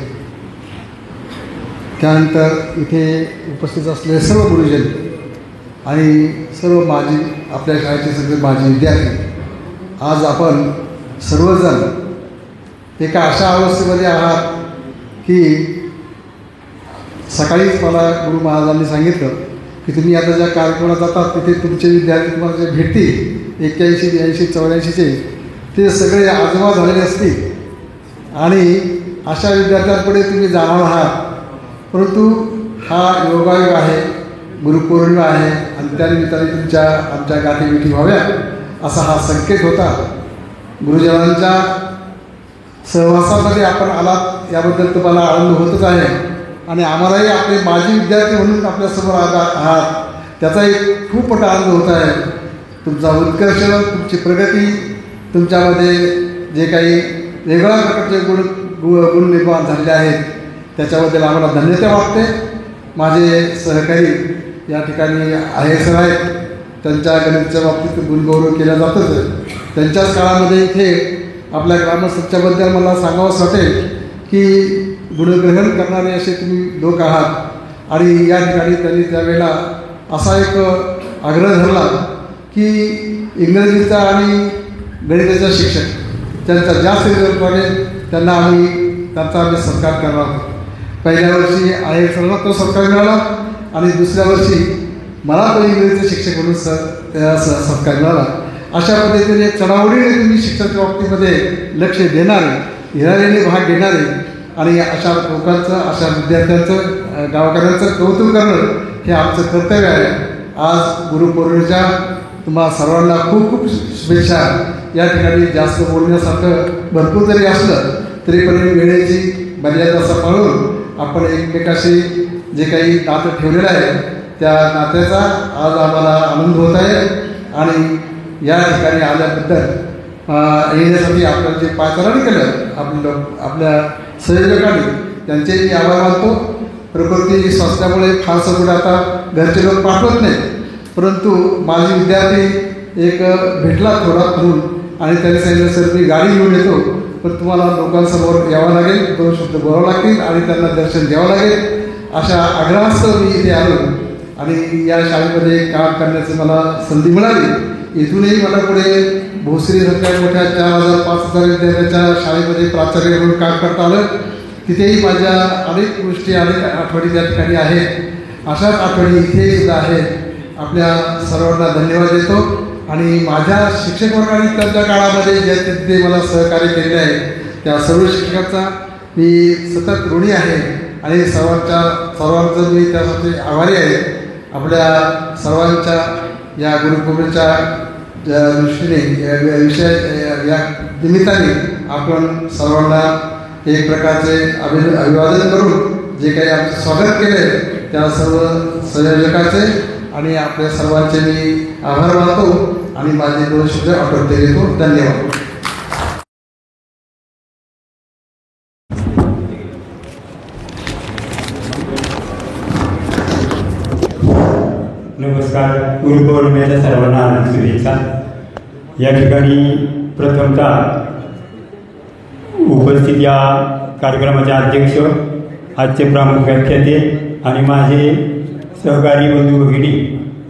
त्यानंतर इथे उपस्थित असलेले सर्व गुरुजन आणि सर्व माजी, आपल्या शाळेचे सगळे माजी विद्यार्थी, आज आपण सर्वजण एका अशा अवस्थेमध्ये आहात की सकाळीच मला गुरु महाराजांनी सांगितलं की तुम्ही आता ज्या कार्यक्रमात जातात तिथे तुमचे विद्यार्थी तुम्हाला जे भेटतील 81, 82, 84चे ते सगळे आजोबा झालेले असतील आणि अशा विद्यार्थ्यांपुढे तुम्ही जाणार आहात. परंतु हा योगायोग आहे, गुरुपौर्णिमा आहे आणि त्यानिमित्ताने आमच्या गाठीभेटी व्हाव्या असा हा संकेत होता. गुरुजनांच्या सहवासामध्ये आपण आलात याबद्दल तुम्हाला आनंद होतच आहे आणि आम्हालाही आपले माजी विद्यार्थी म्हणून आपल्यासमोर आहात त्याचा एक खूप मोठा आनंद होत आहे. तुमचा उत्कर्ष, तुमची प्रगती, तुमच्यामध्ये जे काही वेगळ्या प्रकारचे गुण निर्माण झालेले आहेत त्याच्याबद्दल आम्हाला धन्यता वाटते. माझे सहकारी या ठिकाणी सर आहेत, त्यांच्या गणिताच्या बाबतीत गुणगौरव केला जातच. त्यांच्याच काळामध्ये इथे आपल्या ग्रामस्थांच्याबद्दल मला सांगावंच वाटेल की गुणग्रहण करणारे असे तुम्ही लोक आहात आणि या ठिकाणी त्यांनी त्यावेळेला असा एक आग्रह धरला की इंग्रजीचा आणि गणिताचा शिक्षक त्यांचा जास्त रिझल्ट वाढेल त्यांना त्यांचा आम्ही सत्कार करणार आहोत. पहिल्या वर्षी सरांना तो सत्कार मिळाला आणि दुसऱ्या वर्षी मला तो इंग्रजीचे शिक्षक म्हणून त्या सत्कार मिळाला. अशा पद्धतीने चढाओढीने तुम्ही शिक्षणाच्या बाबतीमध्ये लक्ष देणारे, हिरारीने भाग घेणारे आणि अशा लोकांचं, अशा विद्यार्थ्यांचं, गावकऱ्यांचं कौतुक करणं हे आमचं कर्तव्य आहे. आज गुरुपौर्णिमेच्या तुम्हाला सर्वांना खूप खूप शुभेच्छा. या ठिकाणी जास्त बोलण्यासारखं भरपूर जरी असलं तरी पण वेळेची मर्यादा पाळून आपण एकमेकाशी जे काही नातं ठेवलेलं आहे त्या नात्याचा आज आम्हाला आनंद होत आहे आणि या ठिकाणी आल्याबद्दल येण्यासाठी आपल्याला जे पाचारण केलं आपल्या संयोजकांनी त्यांचे मी आभार मानतो. प्रकृती स्वास्थ्यामुळे फारसं कुठं आता घरचे लोक पाठवत नाही, परंतु माझे विद्यार्थी एक भेटला थोडा म्हणून आणि त्यांनी सांगितलं सर मी गाडी घेऊन येतो, पण तुम्हाला लोकांसमोर यावं लागेल, 2 शब्द बोलावं लागतील आणि त्यांना दर्शन द्यावं लागेल. अशा आग्रहास्तव मी इथे आलो आणि या शाळेमध्ये काम करण्याची मला संधी मिळाली. इथूनही मला पुढे भोसरीसारख्या मोठ्या 4,000-5,000 विद्यार्थ्यांच्या शाळेमध्ये प्राचार्य म्हणून काम करता आलं. तिथेही माझ्या अनेक गोष्टी अनेक आठवणी त्या ठिकाणी आहेत. अशाच आठवणी इथे सुद्धा आहेत. आपल्या सर्वांना धन्यवाद देतो आणि माझ्या शिक्षक वर्गाने त्यांच्या काळामध्ये जे तिथे मला सहकार्य केले आहे त्या सर्व शिक्षकांचा मी सतत ऋणी आहे आणि सर्वांचं मी त्यासाठी आभारी आहे. आपल्या सर्वांच्या या गुरुपौर्णिमेच्या दृष्टीने या निमित्ताने आपण सर्वांना एक प्रकारचे अभिवादन करून जे काही आमचं स्वागत केले त्या सर्व संयोजकाचे आणि आपल्या सर्वांचे मी आभार मानतो आणि माझे 2 शब्द आठवते घेतो. धन्यवाद. नमस्कार. गुरुपौर्णिमेच्या सर्वांना आनंद शुभेच्छा. या ठिकाणी प्रथमतः उपस्थित या कार्यक्रमाचे अध्यक्ष, आजचे प्रमुख व्याख्याते आणि माझे सहकारी बंधू भगिनी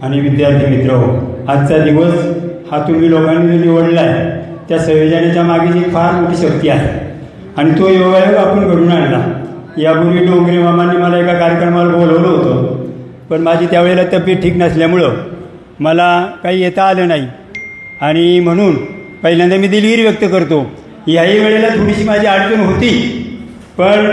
आणि विद्यार्थी मित्र हो, आजचा दिवस हा तुम्ही लोकांनी जो निवडला आहे त्या संयोजनाच्या मागे एक फार मोठी शक्ती आहे आणि तो योगायोग आपण घडून आणला. यापूर्वी डोंगरे मामांनी मला एका कार्यक्रमाला बोलवलं होतं, पण माझी त्यावेळेला तब्येत ठीक नसल्यामुळं मला काही येता आलं नाही आणि म्हणून पहिल्यांदा मी दिलगिरी व्यक्त करतो. याही वेळेला थोडीशी माझी अडचण होती, पण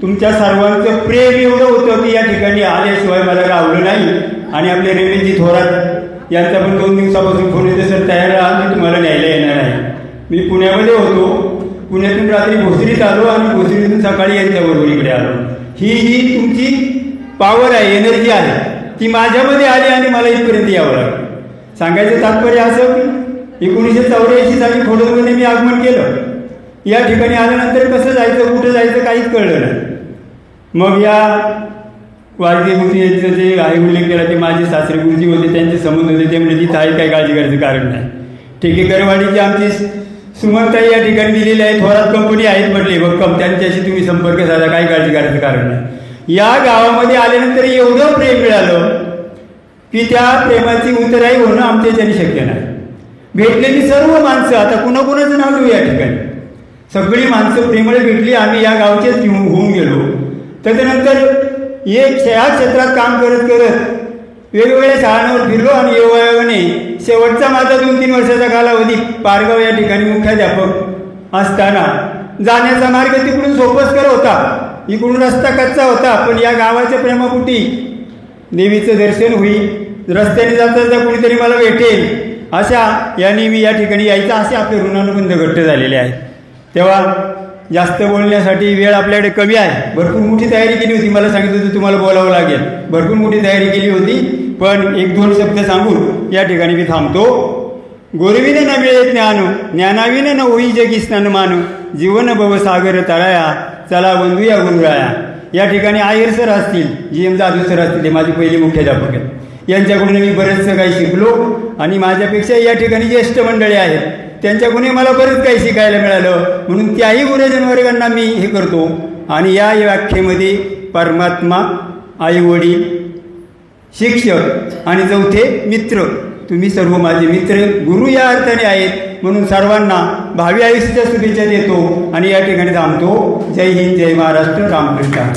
तुमच्या सर्वांचं प्रेम एवढं होतं की या ठिकाणी आल्याशिवाय मला राहलं नाही. आणि आपले रमेशजी थोरात यांचा पण 2 दिवसापासून फोन येते सर तयार राहा, मी तुम्हाला न्यायला येणार आहे. मी पुण्यामध्ये होतो, पुण्यातून रात्री भोसरीत आलो आणि भोसरीतून सकाळी यांच्याबरोबर इकडे आलो. ही तुमची पॉवर आहे, एनर्जी आहे, ती माझ्यामध्ये आली आणि मला इथपर्यंत यावं लागलं. सांगायचं तात्पर्य असं की 1984 साली खोडलमध्ये मी आगमन केलं. या ठिकाणी आल्यानंतर कसं जायचं, कुठं जायचं काहीच कळलं नाही. मग या वारगे गुरुजी यांचं जे आहे उल्लेख केला ते माझे सासरे गुरुजी होते, त्यांचे संबंध होते. ते म्हणजे तिथं आहे काही काळजी करायचं कारण नाही. ठेकेकरवाडीची आमची सुमनताई या ठिकाणी दिलेली आहे, थोरात कंपनी आहेत म्हटली भक्कम, त्यांच्याशी तुम्ही संपर्क साधा, काही काळजी करायचं कारण नाही. या गावामध्ये आल्यानंतर एवढं प्रेम मिळालं की त्या प्रेमाची उतराई होणं आमच्याच्याने शक्य नाही. भेटलेली सर्व माणसं, आता कुणाकुणाचं नाव घेऊ या ठिकाणी, सगळी माणसं प्रेमळ भेटली. आम्ही या गावचेच होऊन गेलो. त्याच्यानंतर या क्षेत्रात काम करत करत वेगवेगळ्या शाळांवर फिरलो आणि योगायोगाने शेवटचा माझा 2-3 वर्षाचा कालावधी पारगाव या ठिकाणी मुख्याध्यापक असताना जाण्याचा मार्ग तिकडून सोपस्कर होता, इकडून रस्ता कच्चा होता, पण या गावाच्या प्रेमापोटी देवीचं दर्शन होईल, रस्त्याने जाता कुणीतरी मला भेटेल अशा याने मी या ठिकाणी यायचा, असे आपले ऋणानुबंध घट्ट झालेले आहेत. तेव्हा जास्त बोलण्यासाठी वेळ आपल्याकडे कमी आहे. भरपूर मोठी तयारी केली होती, मला सांगितलं होतं तुम्हाला बोलावं लागेल, भरपूर मोठी तयारी केली होती, पण 1-2 शब्द सांगून या ठिकाणी मी थांबतो. गोरविने न मिळे ज्ञान, ज्ञानाविने न होई जगी स्नान मान, जीवन भवसागर तळाया, चला बंधूया गुरुराया. या ठिकाणी आयर सर असतील, GM जाधव सर असतील, हे माझे पहिले मुख्याध्यापक आहेत. यांच्याकडून मी बरेचसं काही शिकलो आणि माझ्यापेक्षा या ठिकाणी ज्येष्ठ मंडळी आहेत त्यांच्याकडून मला बरंच काही शिकायला मिळालं. म्हणून त्याही गुरुजन वर्गांना मी हे करतो. आणि या व्याख्येमध्ये परमात्मा, आईवडील, शिक्षक आणि 4थे मित्र, तुम्ही सर्व माझे मित्र गुरु या अर्थाने आहेत. म्हणून सर्वांना भावी आयुष्याच्या शुभेच्छा देतो आणि या ठिकाणी थांबतो. जय हिंद, जय महाराष्ट्र, रामकृष्ण.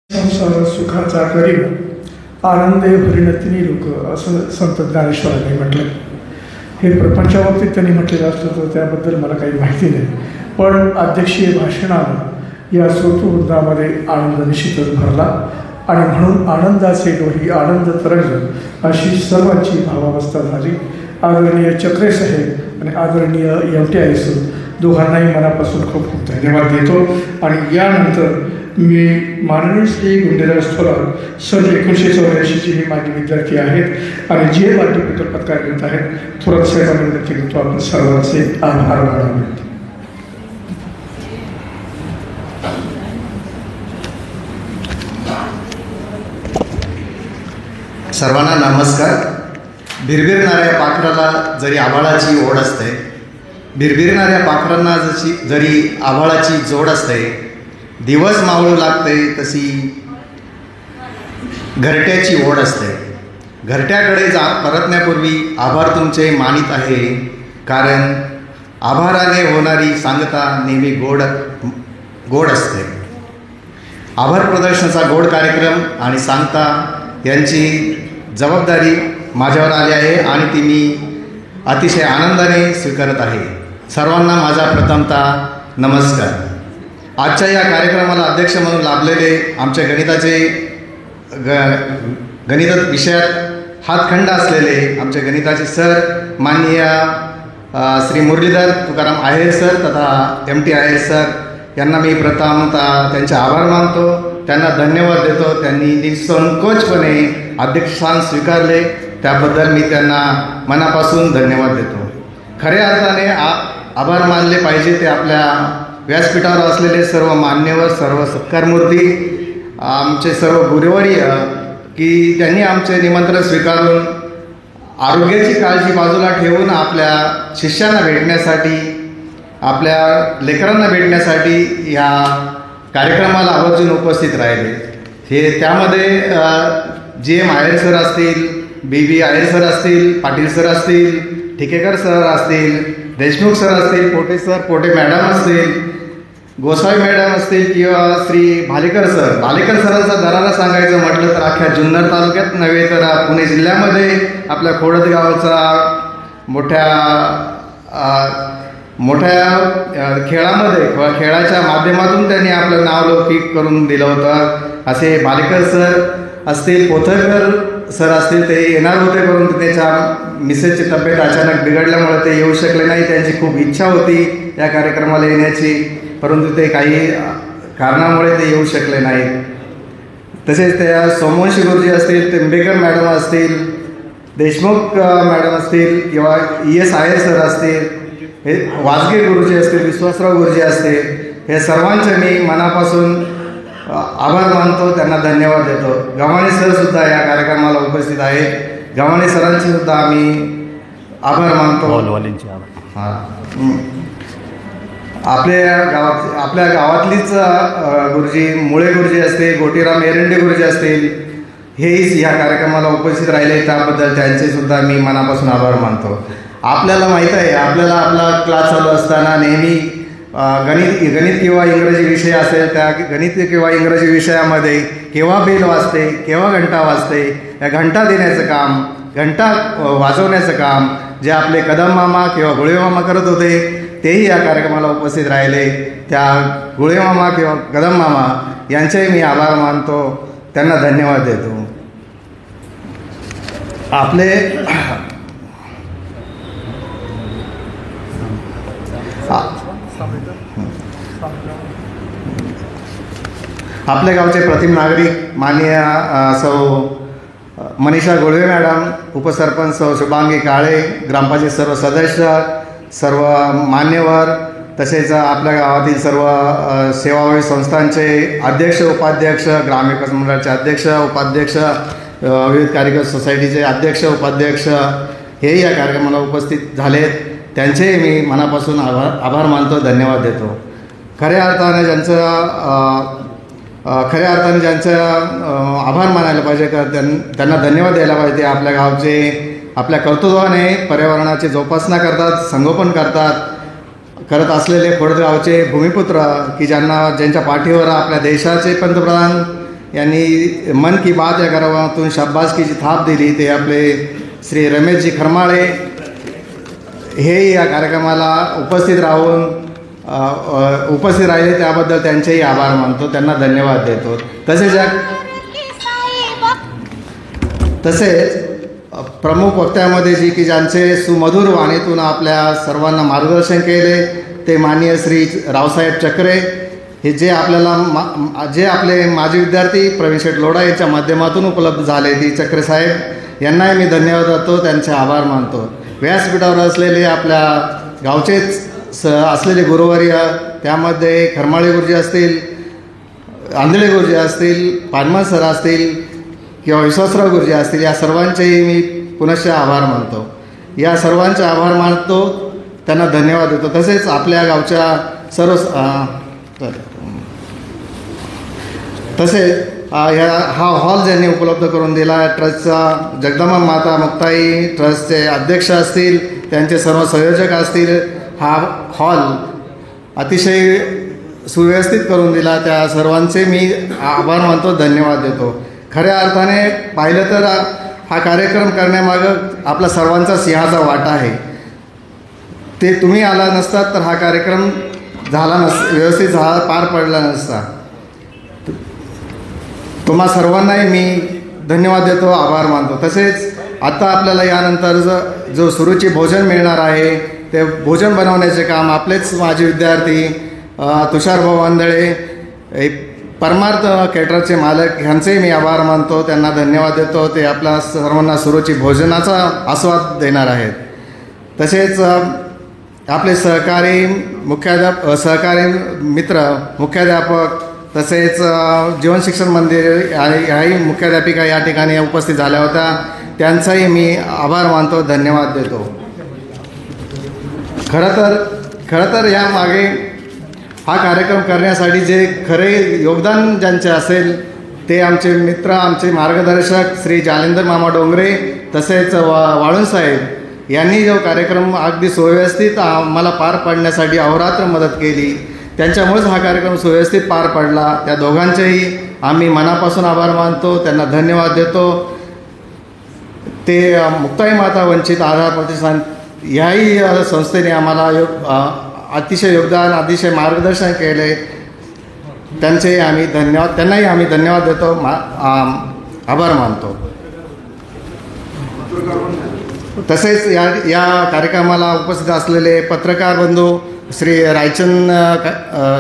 संसार सुखाचा गरीब, आनंदे भरिण तिन्ही लोक, असं संत ज्ञानेश्वरांनी म्हटलं. हे प्रपंचाबाबतीत त्यांनी म्हटलेलं असतं तर त्याबद्दल मला काही माहिती नाही, पण अध्यक्षीय भाषणानं या श्रोतृवृंदामध्ये आनंद निश्चितच भरला आणि म्हणून आनंदाचे डोही आनंद तरंग अशी सर्वांची भावावस्था झाली. आदरणीय चक्रे साहेब आणि आदरणीय यमटे आईसर दोघांनाही मनापासून खूप खूप धन्यवाद देतो. आणि यानंतर मी माननीय श्री गुंडेदास थोरात सन 1984ची ही माझी विद्यार्थी आहेत आणि जे पाठ्यपुस्तक पत्कार घेत आहेत. थोरात साहेबांना विनंती करतो आपण सर्वांचे आभार मानावे. सर्वांना नमस्कार. भिरभिरणाऱ्या पाखराला जरी आभाळाची ओढ असते, भिरभिरणाऱ्या पाखरांना जरी आभाळाची जोड असते, दिवस मावळू लागते तशी घरट्याची ओढ असते. घरट्याकडे परतण्यापूर्वी आभार तुमचे मानित आहे, कारण आभाराने होणारी सांगता नेहमी गोड असते. आभार प्रदर्शनाचा गोड कार्यक्रम आणि सांगता यांची जबाबदारी माझ्यावर आली आहे आणि ती मी अतिशय आनंदाने स्वीकारत आहे. सर्वांना माझा प्रथमतः नमस्कार. आजच्या या कार्यक्रमाला अध्यक्ष म्हणून लाभलेले आमच्या गणित विषयात हातखंड असलेले आमचे गणिताचे सर माननीय श्री मुरलीधर तुकाराम आहेर सर तथा MT आहेर सर यांना मी प्रथमतः त्यांचे आभार मानतो, त्यांना धन्यवाद देतो. त्यांनी निसंकोचपणे अध्यक्षस्थान स्वीकारले, त्याबद्दल मी त्यांना मनापासून धन्यवाद देतो. खऱ्या अर्थाने आभार मानले पाहिजे ते आपल्या व्यासपीठावर असलेले सर्व मान्यवर, सर्व सत्कारमूर्ती, आमचे सर्व गुरुवर्य की त्यांनी आमचे निमंत्रण स्वीकारून आरोग्याची काळजी बाजूला ठेवून आपल्या शिष्यांना भेटण्यासाठी, आपल्या लेकरांना भेटण्यासाठी या कार्यक्रमाला आवर्जून उपस्थित राहिले. हे त्यामध्ये GM आहेर सर असतील, BB आहेर सर असतील, पाटील सर असतील, ठिकेकर सर असतील, देशमुख सर असतील, पोटे मॅडम असतील, गोसावी मॅडम असतील किंवा श्री भालेकर सरांचा दरारा सांगायचं म्हटलं तर अख्ख्या जुन्नर तालुक्यात नव्हे तर पुणे जिल्ह्यामध्ये आपल्या खोडद गावचा मोठ्या खेळामध्ये किंवा खेळाच्या माध्यमातून त्यांनी आपलं नाव लौकिक करून दिलं होतं. असे भालेकर सर असतील, पोथरकर सर असतील, ते येणार होते परंतु त्याच्या मिसेसची तब्येत अचानक बिघडल्यामुळे ते येऊ शकले नाही. त्यांची खूप इच्छा होती या कार्यक्रमाला येण्याची, परंतु ते काही कारणामुळे ते येऊ शकले नाहीत. तसेच त्या सोमवंशी गुरुजी असतील, तिंबेकर मॅडम असतील, देशमुख मॅडम असतील किंवा ES आहेर सर असतील, हे वाजगे गुरुजी असतील, विश्वासराव गुरुजी असतील, हे सर्वांचे मी मनापासून आभार मानतो, त्यांना धन्यवाद देतो. गव्हाणे सरसुद्धा या कार्यक्रमाला उपस्थित आहेत. गव्हाणे सरांचे सुद्धा आम्ही आभार मानतो. आपल्या गावातलीच गुरुजी मुळे गुरुजी असतील, गोटीराम एरंडे गुरुजी असतील, हेही या कार्यक्रमाला उपस्थित राहिले, त्याबद्दल त्यांचे सुद्धा मी मनापासून आभार मानतो. आपल्याला माहीत आहे, आपल्याला आपला क्लास चालू असताना नेहमी गणित किंवा इंग्रजी विषय असेल, त्या गणित किंवा इंग्रजी विषयामध्ये केव्हा बेल वाजते, केव्हा घंटा वाजते, या घंटा देण्याचं काम, घंटा वाजवण्याचं काम जे आपले कदम मामा किंवा गुळे मामा करत होते, तेही या कार्यक्रमाला उपस्थित राहिले. त्या गुळे मामा किंवा कदम मामा यांचेही मी आभार मानतो, त्यांना धन्यवाद देतो. आपल्या गावचे प्रतिम नागरिक माननीय सौ मनीषा गोळवे मॅडम, उपसरपंच सौ शुभांगी काळे, ग्रामपंचायत सर्व सदस्य, सर्व मान्यवर, तसेच आपल्या गावातील सर्व सेवाभावी संस्थांचे अध्यक्ष, उपाध्यक्ष, ग्रामविकास मंडळाचे अध्यक्ष, उपाध्यक्ष, विविध कार्यक्रम सोसायटीचे अध्यक्ष, उपाध्यक्ष, हेही या कार्यक्रमाला उपस्थित झालेत. त्यांचेही मी मनापासून आभार मानतो, धन्यवाद देतो. खऱ्या अर्थाने ज्यांचं आभार मानायला पाहिजे, त्यांना धन्यवाद द्यायला पाहिजे. आपल्या गावचे आपल्या कर्तृत्वाने पर्यावरणाची जोपासना करतात, संगोपन करत असलेले खोडगावचे भूमिपुत्र की ज्यांच्या पाठीवर आपल्या देशाचे पंतप्रधान यांनी मन की बात या कार्यक्रमातून शाबासकीची थाप दिली, ते आपले श्री रमेशजी खरमाळे, हे या कार्यक्रमाला उपस्थित राहिले, त्याबद्दल त्यांचेही आभार मानतो, त्यांना धन्यवाद देतो. तसेच प्रमुख वक्त्यामध्ये ज्यांचे सुमधुर वाणीतून आपल्या सर्वांना मार्गदर्शन केले ते माननीय श्री रावसाहेब चक्रे, हे जे आपल्याला जे आपले माजी विद्यार्थी प्रवीण शेठ लोढा यांच्या माध्यमातून उपलब्ध झाले ती चक्रे साहेब यांनाही मी धन्यवाद देतो, त्यांचे आभार मानतो. व्यासपीठावर असलेले आपल्या गावचेच असलेले गुरुवर्य, त्यामध्ये खरमाळे गुरुजी असतील, आंधळे गुरुजी असतील, पानमल सर असतील किंवा विश्वासराव गुरुजी असतील, या सर्वांचेही मी पुनश्च आभार मानतो. या सर्वांचे आभार मानतो, त्यांना धन्यवाद देतो. तसेच आपल्या गावच्या सर्व तसेच हा हॉल ज्यांनी उपलब्ध करून दिला, ट्रस्टचा जगदंबा माता मुक्ताई ट्रस्टचे अध्यक्ष असतील, त्यांचे सर्व संयोजक असतील, हा हॉल अतिशय सुव्यवस्थित करून दिला, त्या सर्वांचे मी आभार मानतो, धन्यवाद देतो. खऱ्या अर्थाने पाहिलं तर हा कार्यक्रम करण्यामागं आपला सर्वांचा सिंहाचा वाटा आहे. ते तुम्ही आला नसतात तर हा कार्यक्रम झाला व्यवस्थित पार पडला नसता. तुम्हा सर्वांनाही मी धन्यवाद देतो, आभार मानतो. तसेच आता आपल्याला यानंतर जो सुरुची भोजन मिळणार आहे, ते भोजन बनवण्याचे काम आपलेच माजी विद्यार्थी तुषारभाऊ आंधळे, परमार्थ कॅटरचे मालक ह्यांचेही मी आभार मानतो, त्यांना धन्यवाद देतो. ते आपल्या सर्वांना सुरुची भोजनाचा आस्वाद देणार आहेत. तसेच आपले सहकारी सहकारी मित्र मुख्याध्यापक, तसेच जीवन शिक्षण मंदिर ह्याही मुख्याध्यापिका या ठिकाणी उपस्थित झाल्या होत्या, त्यांचाही मी आभार मानतो, धन्यवाद देतो. खरं तर यामागे हा कार्यक्रम करण्यासाठी जे खरे योगदान ज्यांचे असेल ते आमचे मित्र, आमचे मार्गदर्शक श्री जालिंदर मामा डोंगरे, तसेच वाळून साहेब यांनी जो कार्यक्रम अगदी सुव्यवस्थित आम्हाला पार पाडण्यासाठी अहोरात्र मदत केली, त्यांच्यामुळेच हा कार्यक्रम सुव्यवस्थित पार पडला. त्या दोघांचेही आम्ही मनापासून आभार मानतो, त्यांना धन्यवाद देतो. ते मुक्ताई माता वंचित आधार प्रतिष्ठान ह्याही संस्थेने आम्हाला अतिशय योगदान, अतिशय मार्गदर्शन केले, त्यांनाही आम्ही धन्यवाद देतो, आभार मानतो. तसेच या कार्यक्रमाला उपस्थित असलेले पत्रकार बंधू श्री रायचंद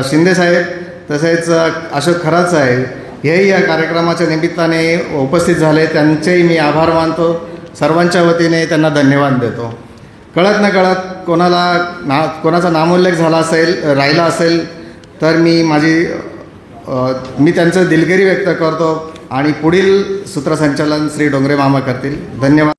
शिंदेसाहेब, तसेच अशोक खरात साहेब, हेही या कार्यक्रमाच्या निमित्ताने उपस्थित झाले, त्यांचेही मी आभार मानतो. सर्वांच्या वतीने त्यांना धन्यवाद देतो. कळत न कळत कोणाचा नामोल्लेख झाला राहिला असेल तर मी त्यांचं दिलगिरी व्यक्त करतो आणि पुढील सूत्रसंचालन श्री डोंगरे मामा करतील. धन्यवाद.